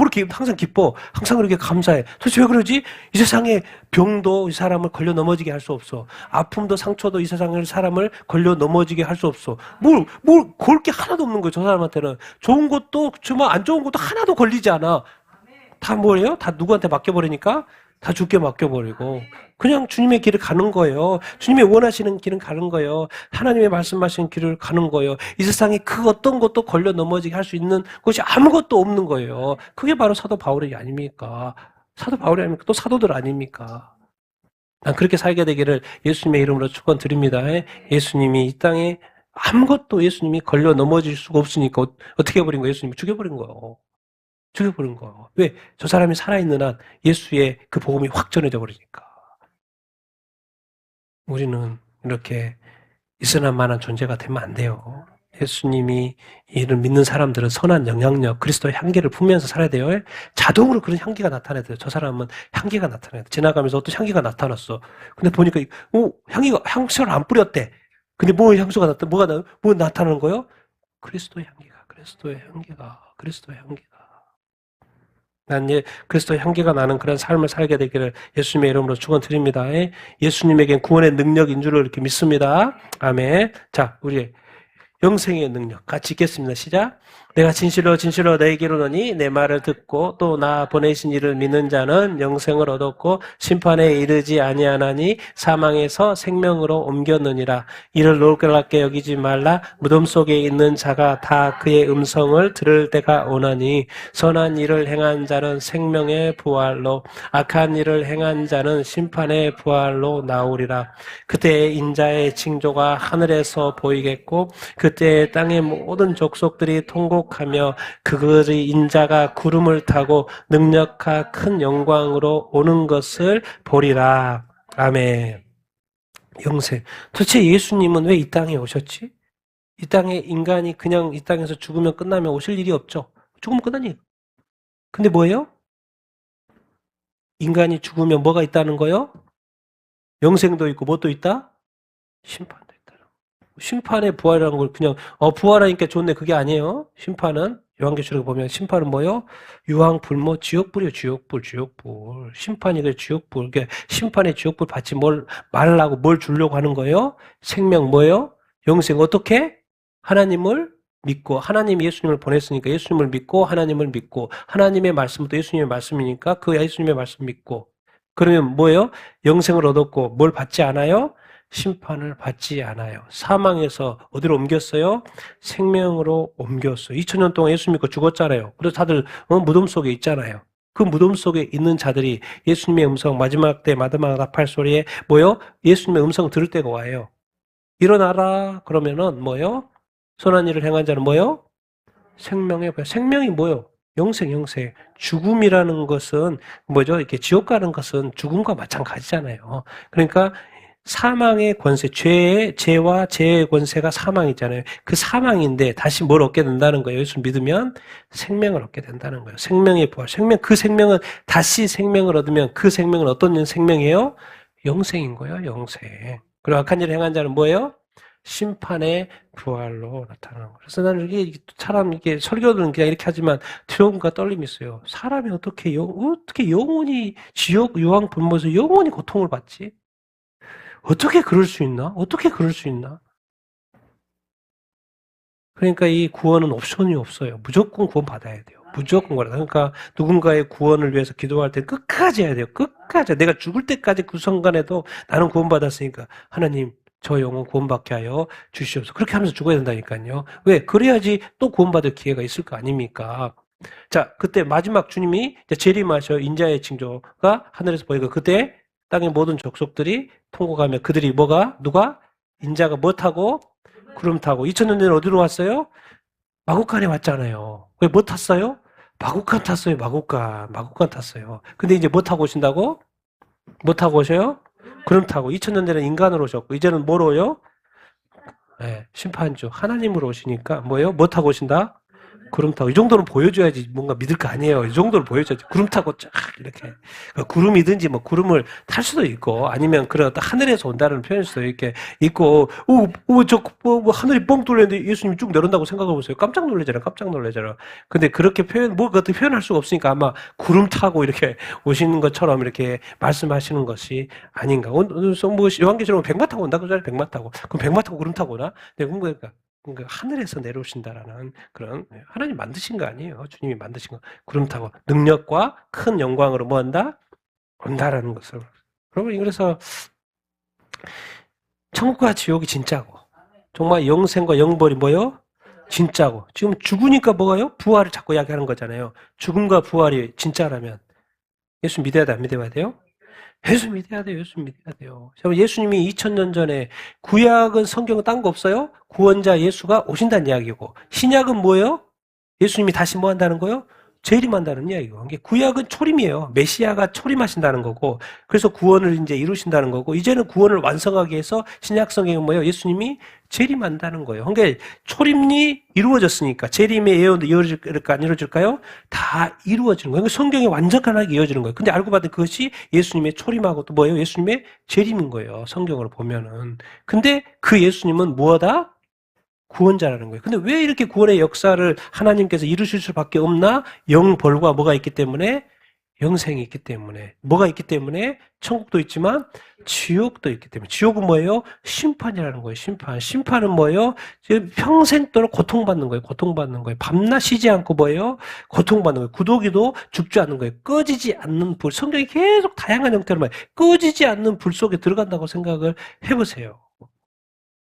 이렇게 항상 기뻐. 항상 그렇게 감사해. 도대체 왜 그러지? 이 세상에 병도 이 사람을 걸려 넘어지게 할 수 없어. 아픔도 상처도 이 세상을 사람을 걸려 넘어지게 할 수 없어. 걸 게 하나도 없는 거예요, 저 사람한테는. 좋은 것도, 정말 안 좋은 것도 하나도 걸리지 않아. 다 뭐예요? 다 누구한테 맡겨버리니까 다 주께 맡겨버리고 그냥 주님의 길을 가는 거예요. 주님이 원하시는 길은 가는 거예요. 하나님의 말씀하시는 길을 가는 거예요. 이 세상에 그 어떤 것도 걸려 넘어지게 할 수 있는 것이 아무것도 없는 거예요. 그게 바로 사도 바울이 아닙니까? 사도 바울이 아닙니까? 또 사도들 아닙니까? 난 그렇게 살게 되기를 예수님의 이름으로 축원드립니다. 예수님이 이 땅에 아무것도 예수님이 걸려 넘어질 수가 없으니까 어떻게 해버린 거예요? 예수님이 죽여버린 거예요. 죽여버린 거예요. 왜? 저 사람이 살아있는 한 예수의 그 복음이 확 전해져 버리니까. 우리는 이렇게 있으나 마나한 존재가 되면 안 돼요. 예수님이 이를 믿는 사람들은 선한 영향력, 그리스도의 향기를 품으면서 살아야 돼요. 자동으로 그런 향기가 나타나야 돼요. 저 사람은 향기가 나타나야 돼. 지나가면서 어떤 향기가 나타났어. 근데 보니까, 향수를 안 뿌렸대. 근데 뭐 나타나는 거예요? 그리스도의 향기가. 난 그리스도의 향기가 나는 그런 삶을 살게 되기를 예수님의 이름으로 축원드립니다. 예수님에겐 구원의 능력인 줄로 이렇게 믿습니다. 아멘. 자, 우리 영생의 능력 같이 읽겠습니다. 시작. 내가 진실로 너에게 이르노니 내 말을 듣고 또 나 보내신 이를 믿는 자는 영생을 얻었고 심판에 이르지 아니하나니 사망에서 생명으로 옮겼느니라. 이를 놀랍게 여기지 말라. 무덤 속에 있는 자가 다 그의 음성을 들을 때가 오나니 선한 일을 행한 자는 생명의 부활로 악한 일을 행한 자는 심판의 부활로 나오리라. 그때 인자의 징조가 하늘에서 보이겠고 그때 땅의 모든 족속들이 통곡하며 그들의 인자가 구름을 타고 능력과 큰 영광으로 오는 것을 보리라. 아멘. 영생. 도대체 예수님은 왜 이 땅에 오셨지? 이 땅에 인간이 그냥 이 땅에서 죽으면 끝나면 오실 일이 없죠. 죽으면 끝나니. 근데 뭐예요? 인간이 죽으면 뭐가 있다는 거요? 영생도 있고 뭐 또 있다? 심판도 있다. 심판의 부활이라는 걸 그냥 부활하니까 좋네 그게 아니에요. 심판은 요한계시록에 보면 심판은 뭐요? 유황불모 지옥불이요. 지옥불. 심판이 그 지옥불. 그러니까 심판의 지옥불 받지 뭘 말라고 뭘 주려고 하는 거예요? 생명 뭐예요? 영생 어떻게? 하나님을 믿고 하나님이 예수님을 보냈으니까 예수님을 믿고 하나님을 믿고 하나님의 말씀도 예수님의 말씀이니까 그 예수님의 말씀 믿고 그러면 뭐예요? 영생을 얻었고 뭘 받지 않아요? 심판을 받지 않아요. 사망에서 어디로 옮겼어요? 생명으로 옮겼어요. 2000년 동안 예수 믿고 죽었잖아요. 그래서 다들 무덤 속에 있잖아요. 그 무덤 속에 있는 자들이 예수님의 음성 마지막 때 마지막 나팔 소리에 뭐요? 예수님의 음성 들을 때가 와요. 일어나라 그러면은 뭐요? 선한 일을 행한 자는 뭐요? 생명이 뭐요? 영생. 죽음이라는 것은 뭐죠? 이렇게 지옥 가는 것은 죽음과 마찬가지잖아요. 그러니까 사망의 권세, 죄와 죄의 권세가 사망이잖아요. 그 사망인데 다시 뭘 얻게 된다는 거예요. 예수 믿으면 생명을 얻게 된다는 거예요. 생명의 부활. 그 생명은 다시 생명을 얻으면 그 생명은 어떤 생명이에요? 영생인 거예요. 영생. 그리고 악한 일을 행한 자는 뭐예요? 심판의 부활로 나타나는 거예요. 그래서 나는 이게 설교는 그냥 이렇게 하지만 두려움과 떨림이 있어요. 사람이 어떻게 영원히 지옥 유황 분모에서 영원히 고통을 받지? 어떻게 그럴 수 있나? 그러니까 이 구원은 옵션이 없어요. 무조건 구원 받아야 돼요. 무조건 구원. 그러니까 누군가의 구원을 위해서 기도할 때 끝까지 해야 돼요. 끝까지. 내가 죽을 때까지 그 순간에도 나는 구원받았으니까 하나님 저 영혼 구원받게 하여 주시옵소서. 그렇게 하면서 죽어야 된다니까요. 왜? 그래야지 또 구원받을 기회가 있을 거 아닙니까? 자, 그때 마지막 주님이 재림하셔 인자의 징조가 하늘에서 보이고 그때 땅의 모든 족속들이 통곡하며 그들이 누가? 인자가 뭐 타고? 구름 타고. 2000년 전에 어디로 왔어요? 마구간에 왔잖아요. 왜 뭐 탔어요? 마구간 탔어요. 마구간 탔어요. 근데 이제 뭐 타고 오신다고? 뭐 타고 오셔요? 구름 타고. 2000년 전에 인간으로 오셨고 이제는 뭐로 오요? 네, 심판주 하나님으로 오시니까 뭐예요? 뭐 타고 오신다? 구름 타고. 이 정도는 보여줘야지 뭔가 믿을 거 아니에요. 이 정도는 보여줘야지. 구름 타고 쫙 이렇게. 구름이든지 뭐 구름을 탈 수도 있고 아니면 그런 하늘에서 온다는 표현일 수도 이렇게 있고 하늘이 뻥 뚫렸는데 예수님이 쭉 내려온다고 생각해 보세요. 깜짝 놀라잖아. 근데 그렇게 그것도 표현할 수가 없으니까 아마 구름 타고 이렇게 오시는 것처럼 이렇게 말씀하시는 것이 아닌가. 오늘 뭐 요한계시록은 백마 타고 온다 그러잖아요. 백마 타고. 그럼 백마 타고 구름 타고 오나? 네, 그러니까 하늘에서 내려오신다라는 그런 하나님 만드신 거 아니에요. 주님이 만드신 거. 구름 타고 능력과 큰 영광으로 뭐 한다? 온다라는 것을. 여러분 그래서 천국과 지옥이 진짜고 정말 영생과 영벌이 뭐요? 진짜고. 지금 죽으니까 뭐가요? 부활을 자꾸 이야기하는 거잖아요. 죽음과 부활이 진짜라면 예수 믿어야 돼, 안 믿어야 돼요? 예수 믿어야 돼요. 예수님이 2000년 전에 구약은 성경은 딴 거 없어요? 구원자 예수가 오신다는 이야기고 신약은 뭐예요? 예수님이 다시 뭐 한다는 거요? 재림한다는 이야기고. 구약은 초림이에요. 메시아가 초림하신다는 거고 그래서 구원을 이제 이루신다는 거고 이제는 구원을 완성하기 위해서 신약 성경은 뭐예요? 예수님이 재림한다는 거예요. 그러니까 초림이 이루어졌으니까 재림의 예언도 이루어질까 안 이루어질까요? 다 이루어지는 거예요. 그러니까 성경이 완전하게 이어지는 거예요. 근데 알고 봤더니 그것이 예수님의 초림하고 또 뭐예요? 예수님의 재림인 거예요. 성경으로 보면은. 근데 그 예수님은 뭐다? 구원자라는 거예요. 근데 왜 이렇게 구원의 역사를 하나님께서 이루실 수밖에 없나? 영벌과 뭐가 있기 때문에? 영생이 있기 때문에. 뭐가 있기 때문에? 천국도 있지만 지옥도 있기 때문에. 지옥은 뭐예요? 심판이라는 거예요. 심판은 뭐예요? 평생도록 고통받는 거예요. 밤낮 쉬지 않고 뭐예요? 고통받는 거예요. 구더기도 죽지 않는 거예요. 꺼지지 않는 불. 성경이 계속 다양한 형태로 말해요. 꺼지지 않는 불 속에 들어간다고 생각을 해보세요.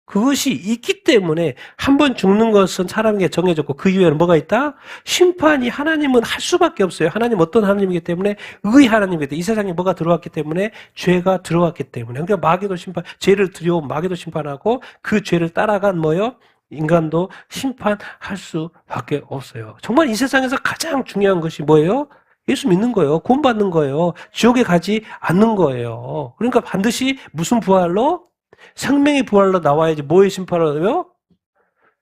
그것이 있기 때문에 한 번 죽는 것은 사람에게 정해졌고 그 이후에는 뭐가 있다? 심판이 하나님은 할 수밖에 없어요. 하나님 어떤 하나님이기 때문에 의 하나님이기 때문에 이 세상에 뭐가 들어왔기 때문에 죄가 들어왔기 때문에 그러니까 마귀도 죄를 들여온 마귀도 심판하고 그 죄를 따라간 뭐요? 인간도 심판할 수밖에 없어요. 정말 이 세상에서 가장 중요한 것이 뭐예요? 예수 믿는 거예요. 구원받는 거예요. 지옥에 가지 않는 거예요. 그러니까 반드시 무슨 부활로? 생명의 부활로 나와야지 뭐의 심판으로요?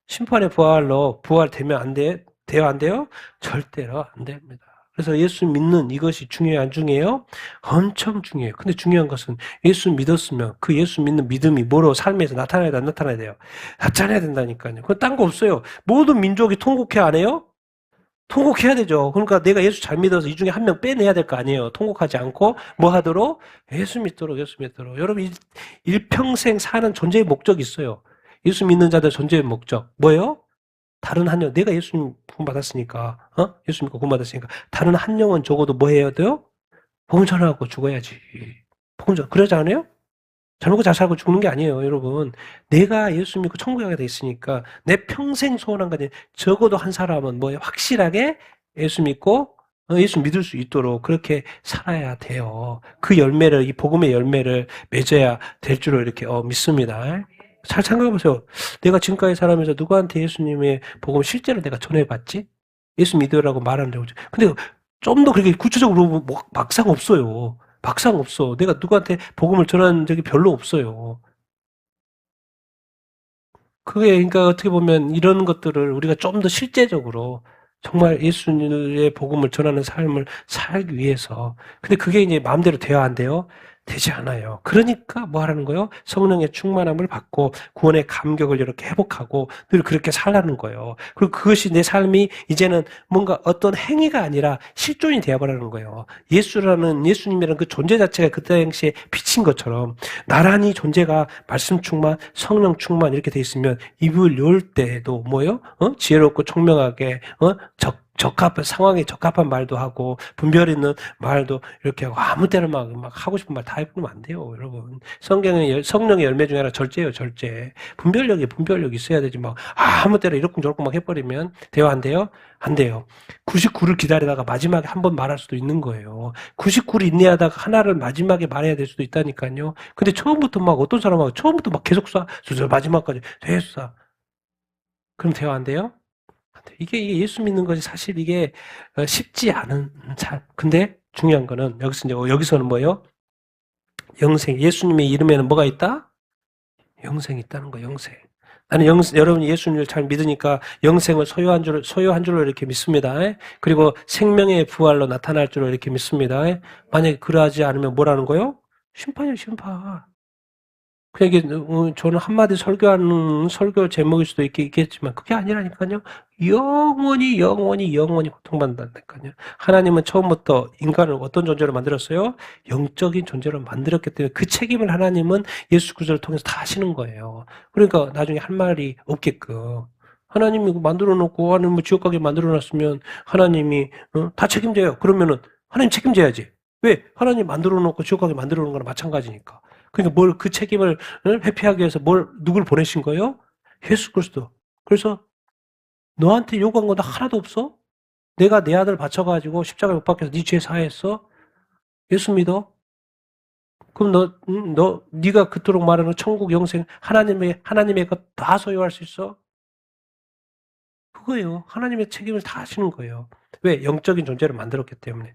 심판의 부활로 부활되면 안 돼? 돼요, 안 돼요? 절대로 안 됩니다. 그래서 예수 믿는 이것이 중요해요, 안 중요해요? 엄청 중요해요. 근데 중요한 것은 예수 믿었으면 그 예수 믿는 믿음이 뭐로 삶에서 나타나야 돼, 안 나타나야 돼요? 나타나야 된다니까요. 그건 딴 거 없어요. 모든 민족이 통곡해 안 해요? 통곡해야 되죠. 그러니까 내가 예수 잘 믿어서 이 중에 한 명 빼내야 될 거 아니에요. 통곡하지 않고 뭐 하도록? 예수 믿도록, 예수 믿도록. 여러분 일평생 사는 존재의 목적이 있어요. 예수 믿는 자들 존재의 목적 뭐예요? 다른 한 영, 내가 예수님 구원받았으니까, 예수 믿고 구원받았으니까 다른 한 영은 적어도 뭐 해야 돼요? 복음 전하고 죽어야지. 복음 전 그러지 않아요? 잘 먹고 잘 살고 죽는 게 아니에요, 여러분. 내가 예수 믿고 천국에 가게 돼 있으니까 내 평생 소원한 거지. 적어도 한 사람은 뭐예요? 확실하게 예수 믿고 예수 믿을 수 있도록 그렇게 살아야 돼요. 그 열매를 이 복음의 열매를 맺어야 될 줄로 이렇게 믿습니다. 잘 생각해 보세요. 내가 지금까지 살아면서 누구한테 예수님의 복음을 실제로 내가 전해봤지? 예수 믿으라고 말하는 적 없지. 근데 좀 더 그렇게 구체적으로 뭐 막상 없어요. 막상 없어. 내가 누구한테 복음을 전한 적이 별로 없어요. 그게 그러니까 어떻게 보면 이런 것들을 우리가 좀 더 실제적으로 정말 예수님의 복음을 전하는 삶을 살기 위해서. 근데 그게 이제 마음대로 돼야 안 돼요? 되지 않아요. 그러니까 뭐 하라는 거예요? 성령의 충만함을 받고 구원의 감격을 이렇게 회복하고 늘 그렇게 살라는 거예요. 그리고 그것이 내 삶이 이제는 뭔가 어떤 행위가 아니라 실존이 되어버리는 거예요. 예수님이라는 그 존재 자체가 그때 당시에 비친 것처럼 나란히 존재가 말씀 충만, 성령 충만 이렇게 돼 있으면 입을 열 때도 뭐예요? 지혜롭고 총명하게, 적합한 상황에 적합한 말도 하고 분별 있는 말도 이렇게 하고 아무 때나 막 하고 싶은 말 다 해보면 안 돼요, 여러분. 성령의 열매 중에 하나 절제예요, 절제. 분별력이 있어야 되지 막 아무 때나 이렇고 저렇고 막 해버리면 돼요, 안 돼요? 안 돼요. 99를 기다리다가 마지막에 한 번 말할 수도 있는 거예요. 99를 인내하다가 하나를 마지막에 말해야 될 수도 있다니까요. 근데 처음부터 막 어떤 사람하고 처음부터 막 계속 쏴, 마지막까지 계속 쏴. 그럼 돼요, 안 돼요? 이게 예수 믿는 것이 사실 이게 쉽지 않은 삶. 근데 중요한 거는 여기서는 뭐예요? 영생. 예수님의 이름에는 뭐가 있다? 영생이 있다는 거, 영생. 나는 여러분이 예수님을 잘 믿으니까 영생을 소유한 줄로 이렇게 믿습니다. 그리고 생명의 부활로 나타날 줄로 이렇게 믿습니다. 만약에 그러하지 않으면 뭐라는 거요? 심판이에요, 심판. 그냥 이게 저는 한마디 설교하는 설교 제목일 수도 있겠지만 그게 아니라니까요. 영원히 고통받는다니까요. 하나님은 처음부터 인간을 어떤 존재로 만들었어요? 영적인 존재로 만들었기 때문에 그 책임을 하나님은 예수 그리스도를 통해서 다 하시는 거예요. 그러니까 나중에 할 말이 없게끔. 하나님이 만들어 놓고 하나님 뭐 지옥 가게 만들어 놨으면 하나님이 다 책임져요. 그러면은 하나님 책임져야지. 왜? 하나님 만들어 놓고 지옥 가게 만들어 놓은 거랑 마찬가지니까. 그러니까 그 책임을 회피하기 위해서 누굴 보내신 거예요? 예수 그리스도. 그래서 너한테 요구한 건 하나도 없어? 내가 내 아들 바쳐가지고 십자가에 못 박혀서 네 죄 사했어? 예수 믿어? 그럼 네가 그토록 말하는 천국 영생 하나님의 것 다 소유할 수 있어? 그거예요. 하나님의 책임을 다 하시는 거예요. 왜? 영적인 존재를 만들었기 때문에.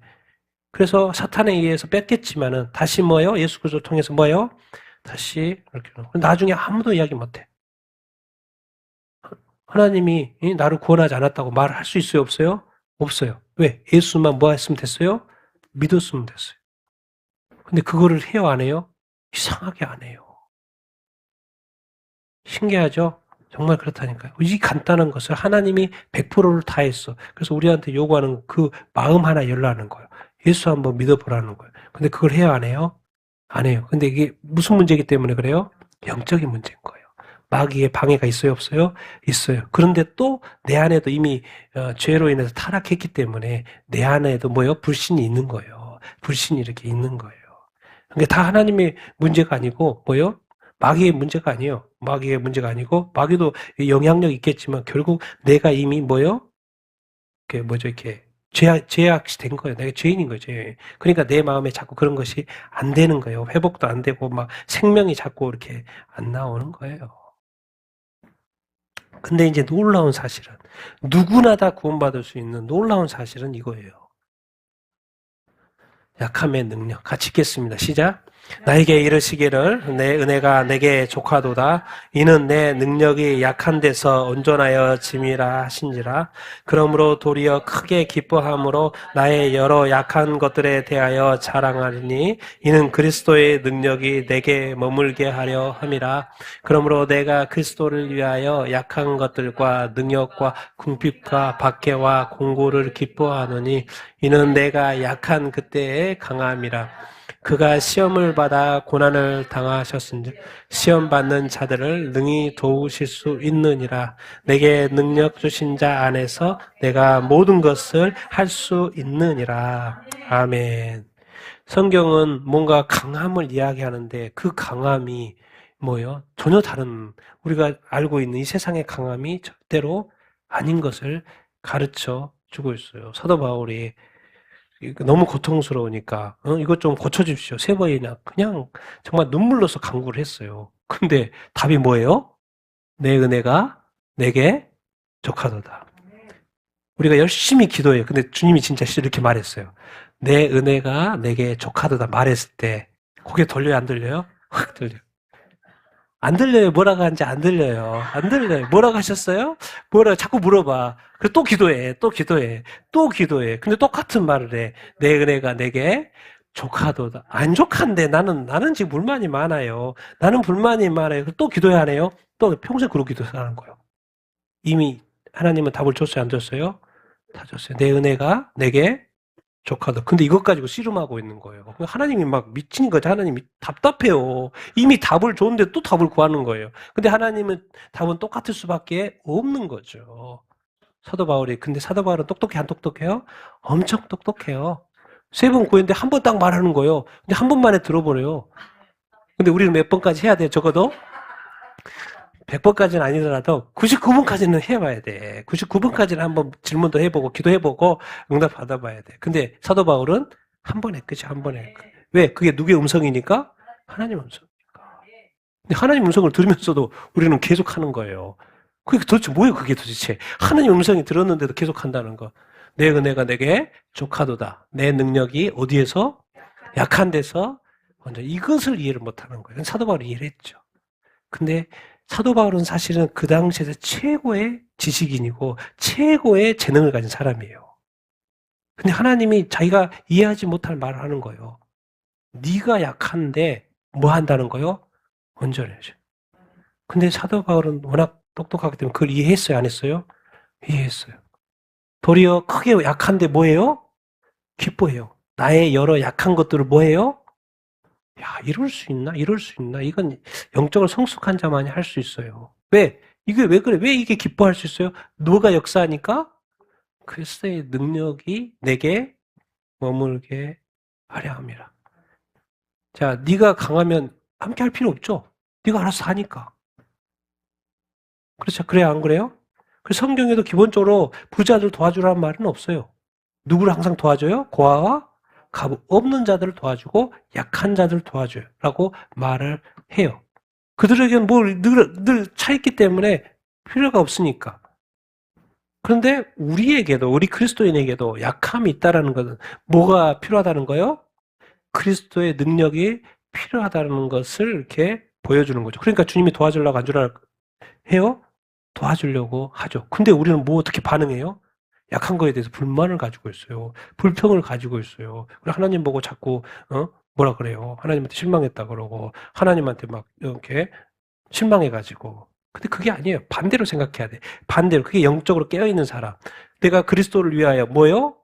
그래서 사탄에 의해서 뺏겼지만은 다시 뭐예요? 예수 그리스도를 통해서 뭐예요? 다시 이렇게 나중에 아무도 이야기 못해. 하나님이 나를 구원하지 않았다고 말을 할 수 있어요, 없어요? 없어요. 왜? 예수만 뭐 했으면 됐어요? 믿었으면 됐어요. 근데 그거를 해요, 안 해요? 이상하게 안 해요. 신기하죠? 정말 그렇다니까요. 이 간단한 것을 하나님이 100%를 다 했어. 그래서 우리한테 요구하는 그 마음 하나 열라는 거예요. 예수 한번 믿어보라는 거예요. 근데 그걸 해요, 안 해요? 안 해요. 근데 이게 무슨 문제이기 때문에 그래요? 영적인 문제인 거예요. 마귀의 방해가 있어요, 없어요? 있어요. 그런데 또 내 안에도 이미 죄로 인해서 타락했기 때문에 내 안에도 뭐예요? 불신이 있는 거예요. 불신이 이렇게 있는 거예요. 그러니까 다 하나님의 문제가 아니고 뭐예요? 마귀의 문제가 아니에요. 마귀의 문제가 아니고 마귀도 영향력이 있겠지만 결국 내가 이미 뭐예요? 이렇게 죄악이 된 거예요. 내가 죄인인 거죠. 그러니까 내 마음에 자꾸 그런 것이 안 되는 거예요. 회복도 안 되고 막 생명이 자꾸 이렇게 안 나오는 거예요. 근데 이제 놀라운 사실은 누구나 다 구원받을 수 있는 놀라운 사실은 이거예요. 약함의 능력. 같이 읽겠습니다. 시작. 나에게 이르시기를 내 은혜가 내게 족하도다. 이는 내 능력이 약한 데서 온전하여 짐이라 하신지라. 그러므로 도리어 크게 기뻐함으로 나의 여러 약한 것들에 대하여 자랑하리니 이는 그리스도의 능력이 내게 머물게 하려 함이라. 그러므로 내가 그리스도를 위하여 약한 것들과 능력과 궁핍과 박해와 공고를 기뻐하노니 이는 내가 약한 그때의 강함이라. 그가 시험을 받아 고난을 당하셨은즉 시험 받는 자들을 능히 도우실 수 있느니라. 내게 능력 주신 자 안에서 내가 모든 것을 할 수 있느니라. 아멘. 성경은 뭔가 강함을 이야기하는데 그 강함이 뭐예요? 전혀 다른 우리가 알고 있는 이 세상의 강함이 절대로 아닌 것을 가르쳐 주고 있어요. 사도 바울이 너무 고통스러우니까 이것 좀 고쳐주십시오. 세 번이나 그냥 정말 눈물로서 간구를 했어요. 근데 답이 뭐예요? 내 은혜가 내게 족하도다. 우리가 열심히 기도해요. 근데 주님이 진짜 이렇게 말했어요. 내 은혜가 내게 족하도다 말했을 때 고개 돌려요, 안 들려요? 확 들려요. 안 들려요. 뭐라고 하는지 안 들려요. 안 들려요. 뭐라고 하셨어요? 뭐라고 자꾸 물어봐. 그리고 또 기도해. 또 기도해. 또 기도해. 근데 똑같은 말을 해. 내 은혜가 내게 족하도다. 안 족한데 나는 지금 불만이 많아요. 나는 불만이 많아요. 또 기도해야 하네요. 또 평생 그러고 기도하는 거예요. 이미 하나님은 답을 줬어요? 안 줬어요? 다 줬어요. 내 은혜가 내게 족하다. 근데 이것 가지고 씨름하고 있는 거예요. 하나님이 막 미친 거죠. 하나님이 답답해요. 이미 답을 줬는데 또 답을 구하는 거예요. 근데 하나님은 답은 똑같을 수밖에 없는 거죠. 사도 바울이. 근데 사도 바울은 똑똑해, 안 똑똑해요? 엄청 똑똑해요. 세 번 구했는데 한 번 딱 말하는 거예요. 근데 한 번만에 들어버려요. 근데 우리는 몇 번까지 해야 돼요? 적어도 100번까지는 아니더라도 99번까지는 해봐야 돼. 99번까지는 한번 질문도 해보고 기도해보고 응답 받아봐야 돼. 근데 사도 바울은 한 번에 끝이 한 번에 끝. 왜? 그게 누구의 음성이니까? 하나님 음성이니까. 근데 하나님 음성을 들으면서도 우리는 계속 하는 거예요. 그게 도대체 뭐예요? 그게 도대체. 하나님 음성이 들었는데도 계속 한다는 거. 내 은혜가 내게 족하도다. 내 능력이 어디에서? 약한 데서 먼저 이것을 이해를 못하는 거예요. 사도 바울이 이해를 했죠. 근데 사도 바울은 사실은 그 당시에서 최고의 지식인이고 최고의 재능을 가진 사람이에요. 근데 하나님이 자기가 이해하지 못할 말을 하는 거예요. 네가 약한데 뭐 한다는 거예요? 온전해져. 근데 사도 바울은 워낙 똑똑하기 때문에 그걸 이해했어요? 안 했어요? 이해했어요. 도리어 크게 약한데 뭐예요? 기뻐해요. 나의 여러 약한 것들을 뭐예요? 야, 이럴 수 있나? 이럴 수 있나? 이건 영적으로 성숙한 자만이 할 수 있어요. 왜? 이게 왜 그래? 왜 이게 기뻐할 수 있어요? 누가 역사하니까? 그리스도의 능력이 내게 머물게 하려 함이라. 자, 네가 강하면 함께 할 필요 없죠? 네가 알아서 하니까. 그렇죠? 그래야 안 그래요? 그래서 성경에도 기본적으로 부자들 도와주라는 말은 없어요. 누구를 항상 도와줘요? 고아와 가부 없는 자들을 도와주고 약한 자들을 도와줘요. 라고 말을 해요. 그들에게는 늘 차있기 때문에 필요가 없으니까. 그런데 우리에게도, 우리 그리스도인에게도 약함이 있다는 것은 뭐가 필요하다는 거예요? 그리스도의 능력이 필요하다는 것을 이렇게 보여주는 거죠. 그러니까 주님이 도와주려고 안 주려고 해요? 도와주려고 하죠. 근데 우리는 뭐 어떻게 반응해요? 약한 거에 대해서 불만을 가지고 있어요. 불평을 가지고 있어요. 우리 하나님 보고 자꾸 뭐라 그래요? 하나님한테 실망했다 그러고 하나님한테 막 이렇게 실망해 가지고. 근데 그게 아니에요. 반대로 생각해야 돼. 반대로. 그게 영적으로 깨어 있는 사람. 내가 그리스도를 위하여 뭐요?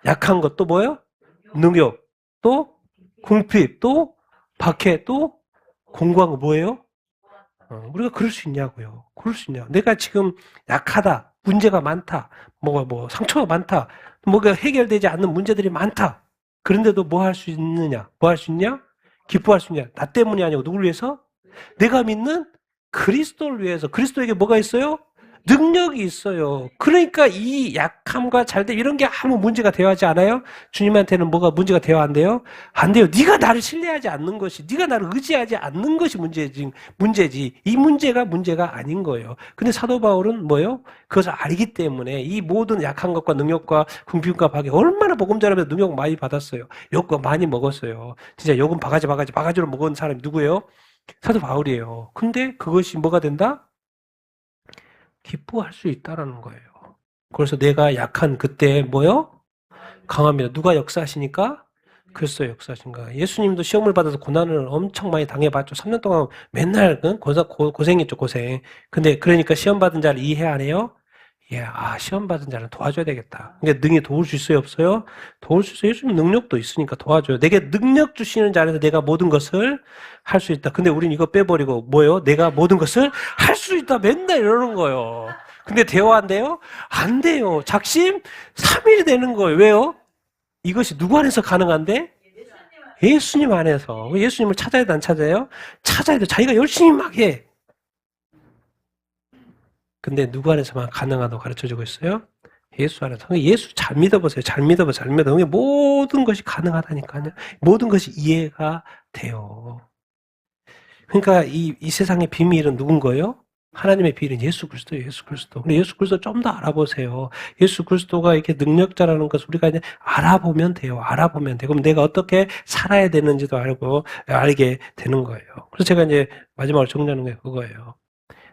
약한 것도 뭐요? 능욕, 또 궁핍, 또 박해, 또 공고한 거 뭐예요? 우리가 그럴 수 있냐고요. 그럴 수 있냐. 내가 지금 약하다. 문제가 많다. 상처가 많다. 뭐가 해결되지 않는 문제들이 많다. 그런데도 뭐 할 수 있느냐? 뭐 할 수 있냐? 기뻐할 수 있냐? 나 때문이 아니고 누구를 위해서? 내가 믿는 그리스도를 위해서. 그리스도에게 뭐가 있어요? 능력이 있어요. 그러니까 이 약함과 잘됨 이런 게 아무 문제가 되어하지 않아요? 주님한테는 뭐가 문제가 되어 안 돼요? 안 돼요. 네가 나를 신뢰하지 않는 것이, 네가 나를 의지하지 않는 것이 문제지. 이 문제가 아닌 거예요. 근데 사도 바울은 뭐예요? 그것을 알기 때문에 이 모든 약한 것과 능력과 궁핍과 박해 얼마나 복음 전하면서 능력 많이 받았어요. 욕과 많이 먹었어요. 진짜 욕은 바가지로 먹은 사람이 누구예요? 사도 바울이에요. 근데 그것이 뭐가 된다? 기뻐할 수 있다라는 거예요. 그래서 내가 약한 그때 뭐요? 강합니다. 누가 역사하시니까? 그리스도 역사하신 거예요. 예수님도 시험을 받아서 고난을 엄청 많이 당해봤죠. 3년 동안 맨날 고생했죠, 고생. 근데 그러니까 시험 받은 자를 이해 안 해요? 예, 시험 받은 자는 도와줘야 되겠다. 그러니까 능히 도울 수 있어요, 없어요? 도울 수 있어요. 예수님 능력도 있으니까 도와줘요. 내게 능력 주시는 자에서 내가 모든 것을 할 수 있다. 근데 우린 이거 빼버리고 뭐예요? 내가 모든 것을 할 수 있다. 맨날 이러는 거예요. 근데 돼요, 안 돼요? 안 돼요. 작심 3일이 되는 거예요. 왜요? 이것이 누구 안에서 가능한데? 예수님 안에서. 예수님을 찾아야 돼, 안 찾아요? 찾아야 돼. 자기가 열심히 막 해. 근데 누구 안에서만 가능하다고 가르쳐주고 있어요? 예수 안에서. 예수 잘 믿어보세요. 잘 믿어보세요. 모든 것이 가능하다니까요. 모든 것이 이해가 돼요. 그러니까 이 세상의 비밀은 누군 거예요? 하나님의 비밀은 예수 그리스도예요. 예수 그리스도. 근데 예수 그리스도 좀 더 알아보세요. 예수 그리스도가 이렇게 능력자라는 것을 우리가 이제 알아보면 돼요. 알아보면 돼요. 그럼 내가 어떻게 살아야 되는지도 알게 되는 거예요. 그래서 제가 이제 마지막으로 정리하는 게 그거예요.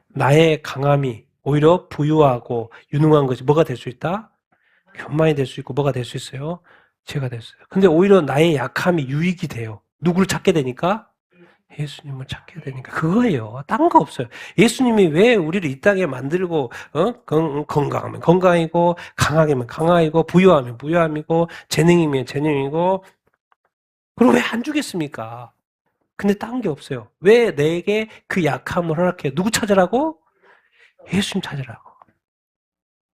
나의 강함이 오히려 부유하고 유능한 것이 뭐가 될 수 있다? 교만이 될 수 있고 뭐가 될 수 있어요? 죄가 됐어요. 근데 오히려 나의 약함이 유익이 돼요. 누구를 찾게 되니까? 예수님을 찾게 되니까 그거예요. 딴 거 없어요. 예수님이 왜 우리를 이 땅에 만들고 건강하면 건강이고 강하면 강하이고 부유하면 부유함이고 재능이면 재능이고 그리고 왜 안 주겠습니까? 근데 딴 게 없어요. 왜 내게 그 약함을 허락해? 누구 찾으라고? 예수님 찾으라고.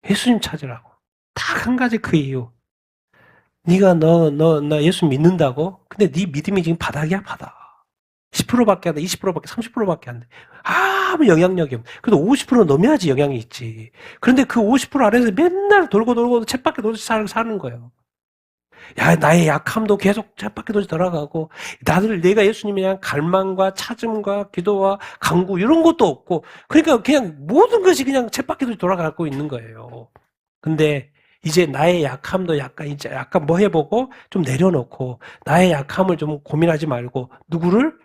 예수님 찾으라고. 딱 한 가지 그 이유. 네가 나 예수 믿는다고? 근데 네 믿음이 지금 바닥이야, 바닥. 10%밖에 안 돼, 20%밖에, 30%밖에 안 돼. 아무 영향력이 없어. 그래도 50% 넘어야지 영향이 있지. 그런데 그 50% 안에서 맨날 돌고 쳇바퀴 돌듯이 사는 거예요. 야, 나의 약함도 계속 쳇바퀴 돌듯이 돌아가고, 내가 예수님에 대한 갈망과 찾음과 기도와 간구, 이런 것도 없고, 그러니까 그냥 모든 것이 그냥 쳇바퀴 돌듯이 돌아가고 있는 거예요. 근데 이제 나의 약함도 약간 뭐 해보고 좀 내려놓고 나의 약함을 좀 고민하지 말고 누구를?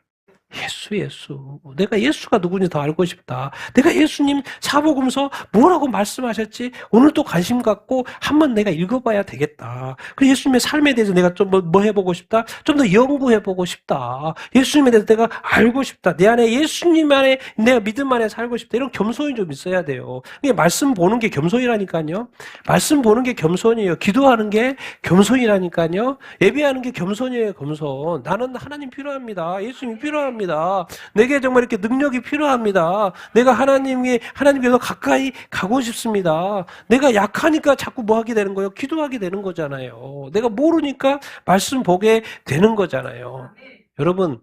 예수. 내가 예수가 누군지 더 알고 싶다. 내가 예수님 사복음서 뭐라고 말씀하셨지? 오늘 또 관심 갖고 한번 내가 읽어봐야 되겠다. 그 예수님의 삶에 대해서 내가 좀 뭐 해보고 싶다? 좀 더 연구해보고 싶다. 예수님에 대해서 내가 알고 싶다. 내 안에 예수님 안에 내가 믿음 안에 살고 싶다. 이런 겸손이 좀 있어야 돼요. 이게 말씀 보는 게 겸손이라니까요. 말씀 보는 게 겸손이에요. 기도하는 게 겸손이라니까요. 예배하는 게 겸손이에요. 겸손. 나는 하나님 필요합니다. 예수님 필요합니다. 내게 정말 이렇게 능력이 필요합니다. 내가 하나님께서 가까이 가고 싶습니다. 내가 약하니까 자꾸 뭐 하게 되는 거예요? 기도하게 되는 거잖아요. 내가 모르니까 말씀 보게 되는 거잖아요. 여러분,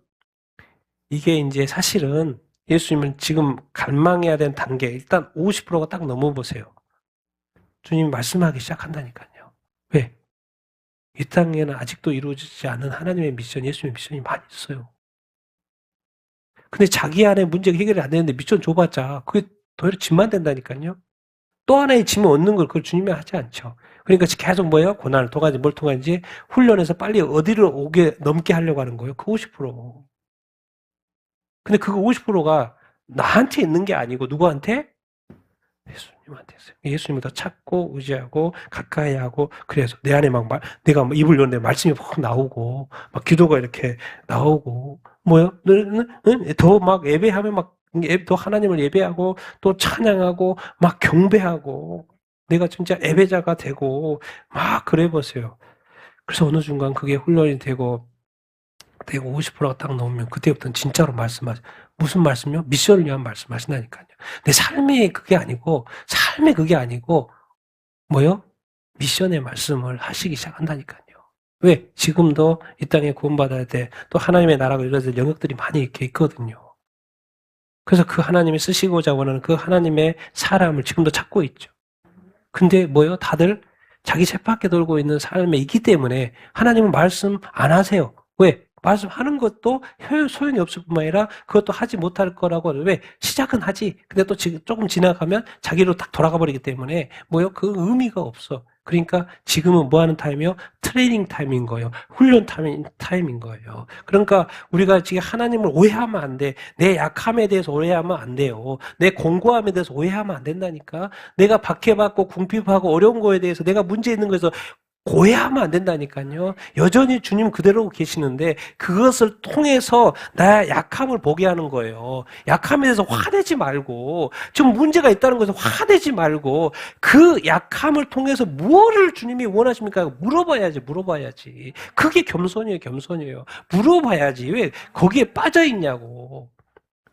이게 이제 사실은 예수님은 지금 갈망해야 되는 단계, 일단 50%가 딱 넘어보세요. 주님 말씀하기 시작한다니까요. 왜? 이 땅에는 아직도 이루어지지 않은 하나님의 미션, 예수님의 미션이 많이 있어요. 근데 자기 안에 문제가 해결이 안 되는데 미션 줘봤자 그게 도리어 짐만 된다니까요. 또 하나의 짐을 얻는 걸 그걸 주님이 하지 않죠. 그러니까 계속 뭐예요? 고난을 통하지 뭘 통하는지 훈련해서 빨리 어디를 넘게 하려고 하는 거예요. 그 50%. 근데 그 50%가 나한테 있는 게 아니고 누구한테? 예수님한테 있어요. 예수님을 더 찾고 의지하고 가까이 하고 그래서 내 안에 내가 입을 열는데 말씀이 막 나오고 막 기도가 이렇게 나오고 뭐요? 더 막 예배하면 더 하나님을 예배하고 또 찬양하고 막 경배하고 내가 진짜 예배자가 되고 막 그래 보세요. 그래서 어느 순간 그게 훈련이 되고 50%가 딱 넘으면 그때부터는 진짜로 말씀하죠. 무슨 말씀이요? 미션을 위한 말씀하신다니까요. 내 삶이 그게 아니고 뭐요? 미션의 말씀을 하시기 시작한다니까요. 왜? 지금도 이 땅에 구원받아야 돼. 또 하나님의 나라가 이루어질 영역들이 많이 이렇게 있거든요. 그래서 그 하나님이 쓰시고자 원하는 그 하나님의 사람을 지금도 찾고 있죠. 근데 뭐요? 다들 자기 쳇바퀴 돌고 있는 삶에 있기 때문에 하나님은 말씀 안 하세요. 왜? 말씀하는 것도 소용이 없을 뿐만 아니라 그것도 하지 못할 거라고. 왜? 시작은 하지. 근데 또 조금 지나가면 자기로 딱 돌아가 버리기 때문에 뭐요? 그 의미가 없어. 그러니까 지금은 뭐 하는 타임이요? 트레이닝 타임인 거예요. 훈련 타임인 거예요. 그러니까 우리가 지금 하나님을 오해하면 안 돼. 내 약함에 대해서 오해하면 안 돼요. 내 공고함에 대해서 오해하면 안 된다니까. 내가 박해받고 궁핍하고 어려운 거에 대해서 내가 문제 있는 거에서 오해하면 안 된다니까요. 여전히 주님 그대로 계시는데 그것을 통해서 나의 약함을 보게 하는 거예요. 약함에 대해서 화내지 말고 지금 문제가 있다는 것에서 화내지 말고 그 약함을 통해서 무엇을 주님이 원하십니까? 물어봐야지. 그게 겸손이에요. 물어봐야지. 왜 거기에 빠져 있냐고.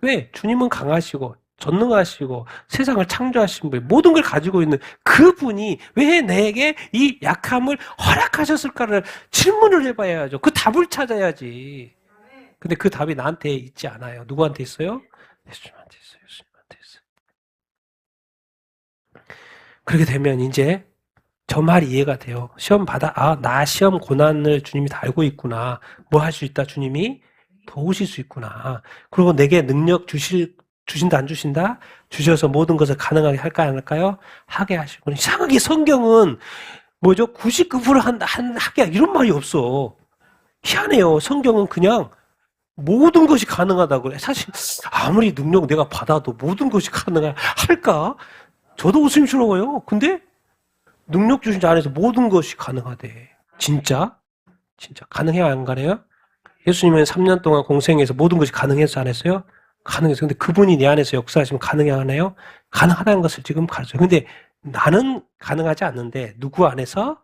왜? 주님은 강하시고 전능하시고 세상을 창조하신 분, 모든 걸 가지고 있는 그분이 왜 내게 이 약함을 허락하셨을까를 질문을 해봐야죠. 그 답을 찾아야지. 근데 그 답이 나한테 있지 않아요. 누구한테 있어요? 예수님한테 있어요. 그렇게 되면 이제 저 말이 이해가 돼요. 시험 나 시험 고난을 주님이 다 알고 있구나. 뭐 할 수 있다? 주님이 도우실 수 있구나. 그리고 내게 능력 주신다 안 주신다? 주셔서 모든 것을 가능하게 할까요 안 할까요? 하게 하시고. 이상하게 성경은 뭐죠? 99% 하게 이런 말이 없어. 희한해요. 성경은 그냥 모든 것이 가능하다고 그래. 사실 아무리 능력 내가 받아도 모든 것이 가능할까? 저도 의심스러워요. 근데 능력 주신 자 안에서 모든 것이 가능하대. 진짜 가능해요 안 가능해요? 예수님은 3년 동안 공생에서 모든 것이 가능했어 안 했어요? 가능했어요. 근데 그분이 내 안에서 역사하시면 가능하나요? 가능하다는 것을 지금 가르쳐요. 근데 나는 가능하지 않는데 누구 안에서?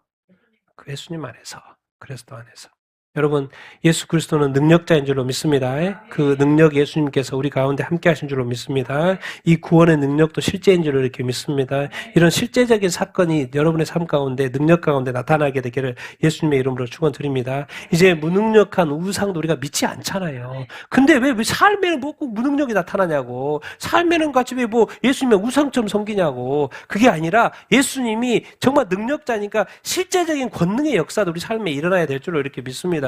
그 예수님 안에서. 그리스도 안에서. 여러분 예수 그리스도는 능력자인 줄로 믿습니다. 그 능력 예수님께서 우리 가운데 함께 하신 줄로 믿습니다. 이 구원의 능력도 실제인 줄로 이렇게 믿습니다. 이런 실제적인 사건이 여러분의 삶 가운데 능력 가운데 나타나게 되기를 예수님의 이름으로 축원드립니다. 이제 무능력한 우상도 우리가 믿지 않잖아요. 근데 왜 삶에는 뭐 꼭 무능력이 나타나냐고. 삶에는 같이 왜 뭐 예수님의 우상처럼 섬기냐고. 그게 아니라 예수님이 정말 능력자니까 실제적인 권능의 역사도 우리 삶에 일어나야 될 줄로 이렇게 믿습니다.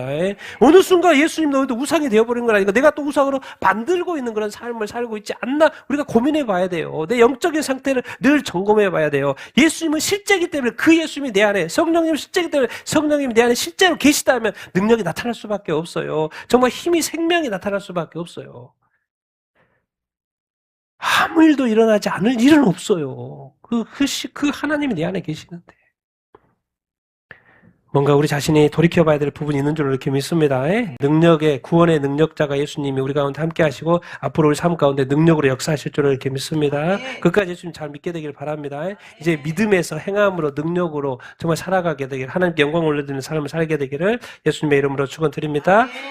어느 순간 예수님 너희도 우상이 되어버린 거라니까 내가 또 우상으로 만들고 있는 그런 삶을 살고 있지 않나 우리가 고민해 봐야 돼요. 내 영적인 상태를 늘 점검해 봐야 돼요. 예수님은 실제이기 때문에 그 예수님이 내 안에 성령님 실제이기 때문에 성령님이 내 안에 실제로 계시다면 능력이 나타날 수밖에 없어요. 정말 힘이 생명이 나타날 수밖에 없어요. 아무 일도 일어나지 않을 일은 없어요. 그 하나님이 내 안에 계시는데. 뭔가 우리 자신이 돌이켜봐야 될 부분이 있는 줄로 이렇게 믿습니다. 능력의 구원의 능력자가 예수님이 우리 가운데 함께 하시고 앞으로 우리 삶 가운데 능력으로 역사하실 줄로 이렇게 믿습니다. 끝까지 예수님 잘 믿게 되길 바랍니다. 이제 믿음에서 행함으로 능력으로 정말 살아가게 되길 하나님께 영광 올려드리는 삶을 살게 되기를 예수님의 이름으로 축원드립니다.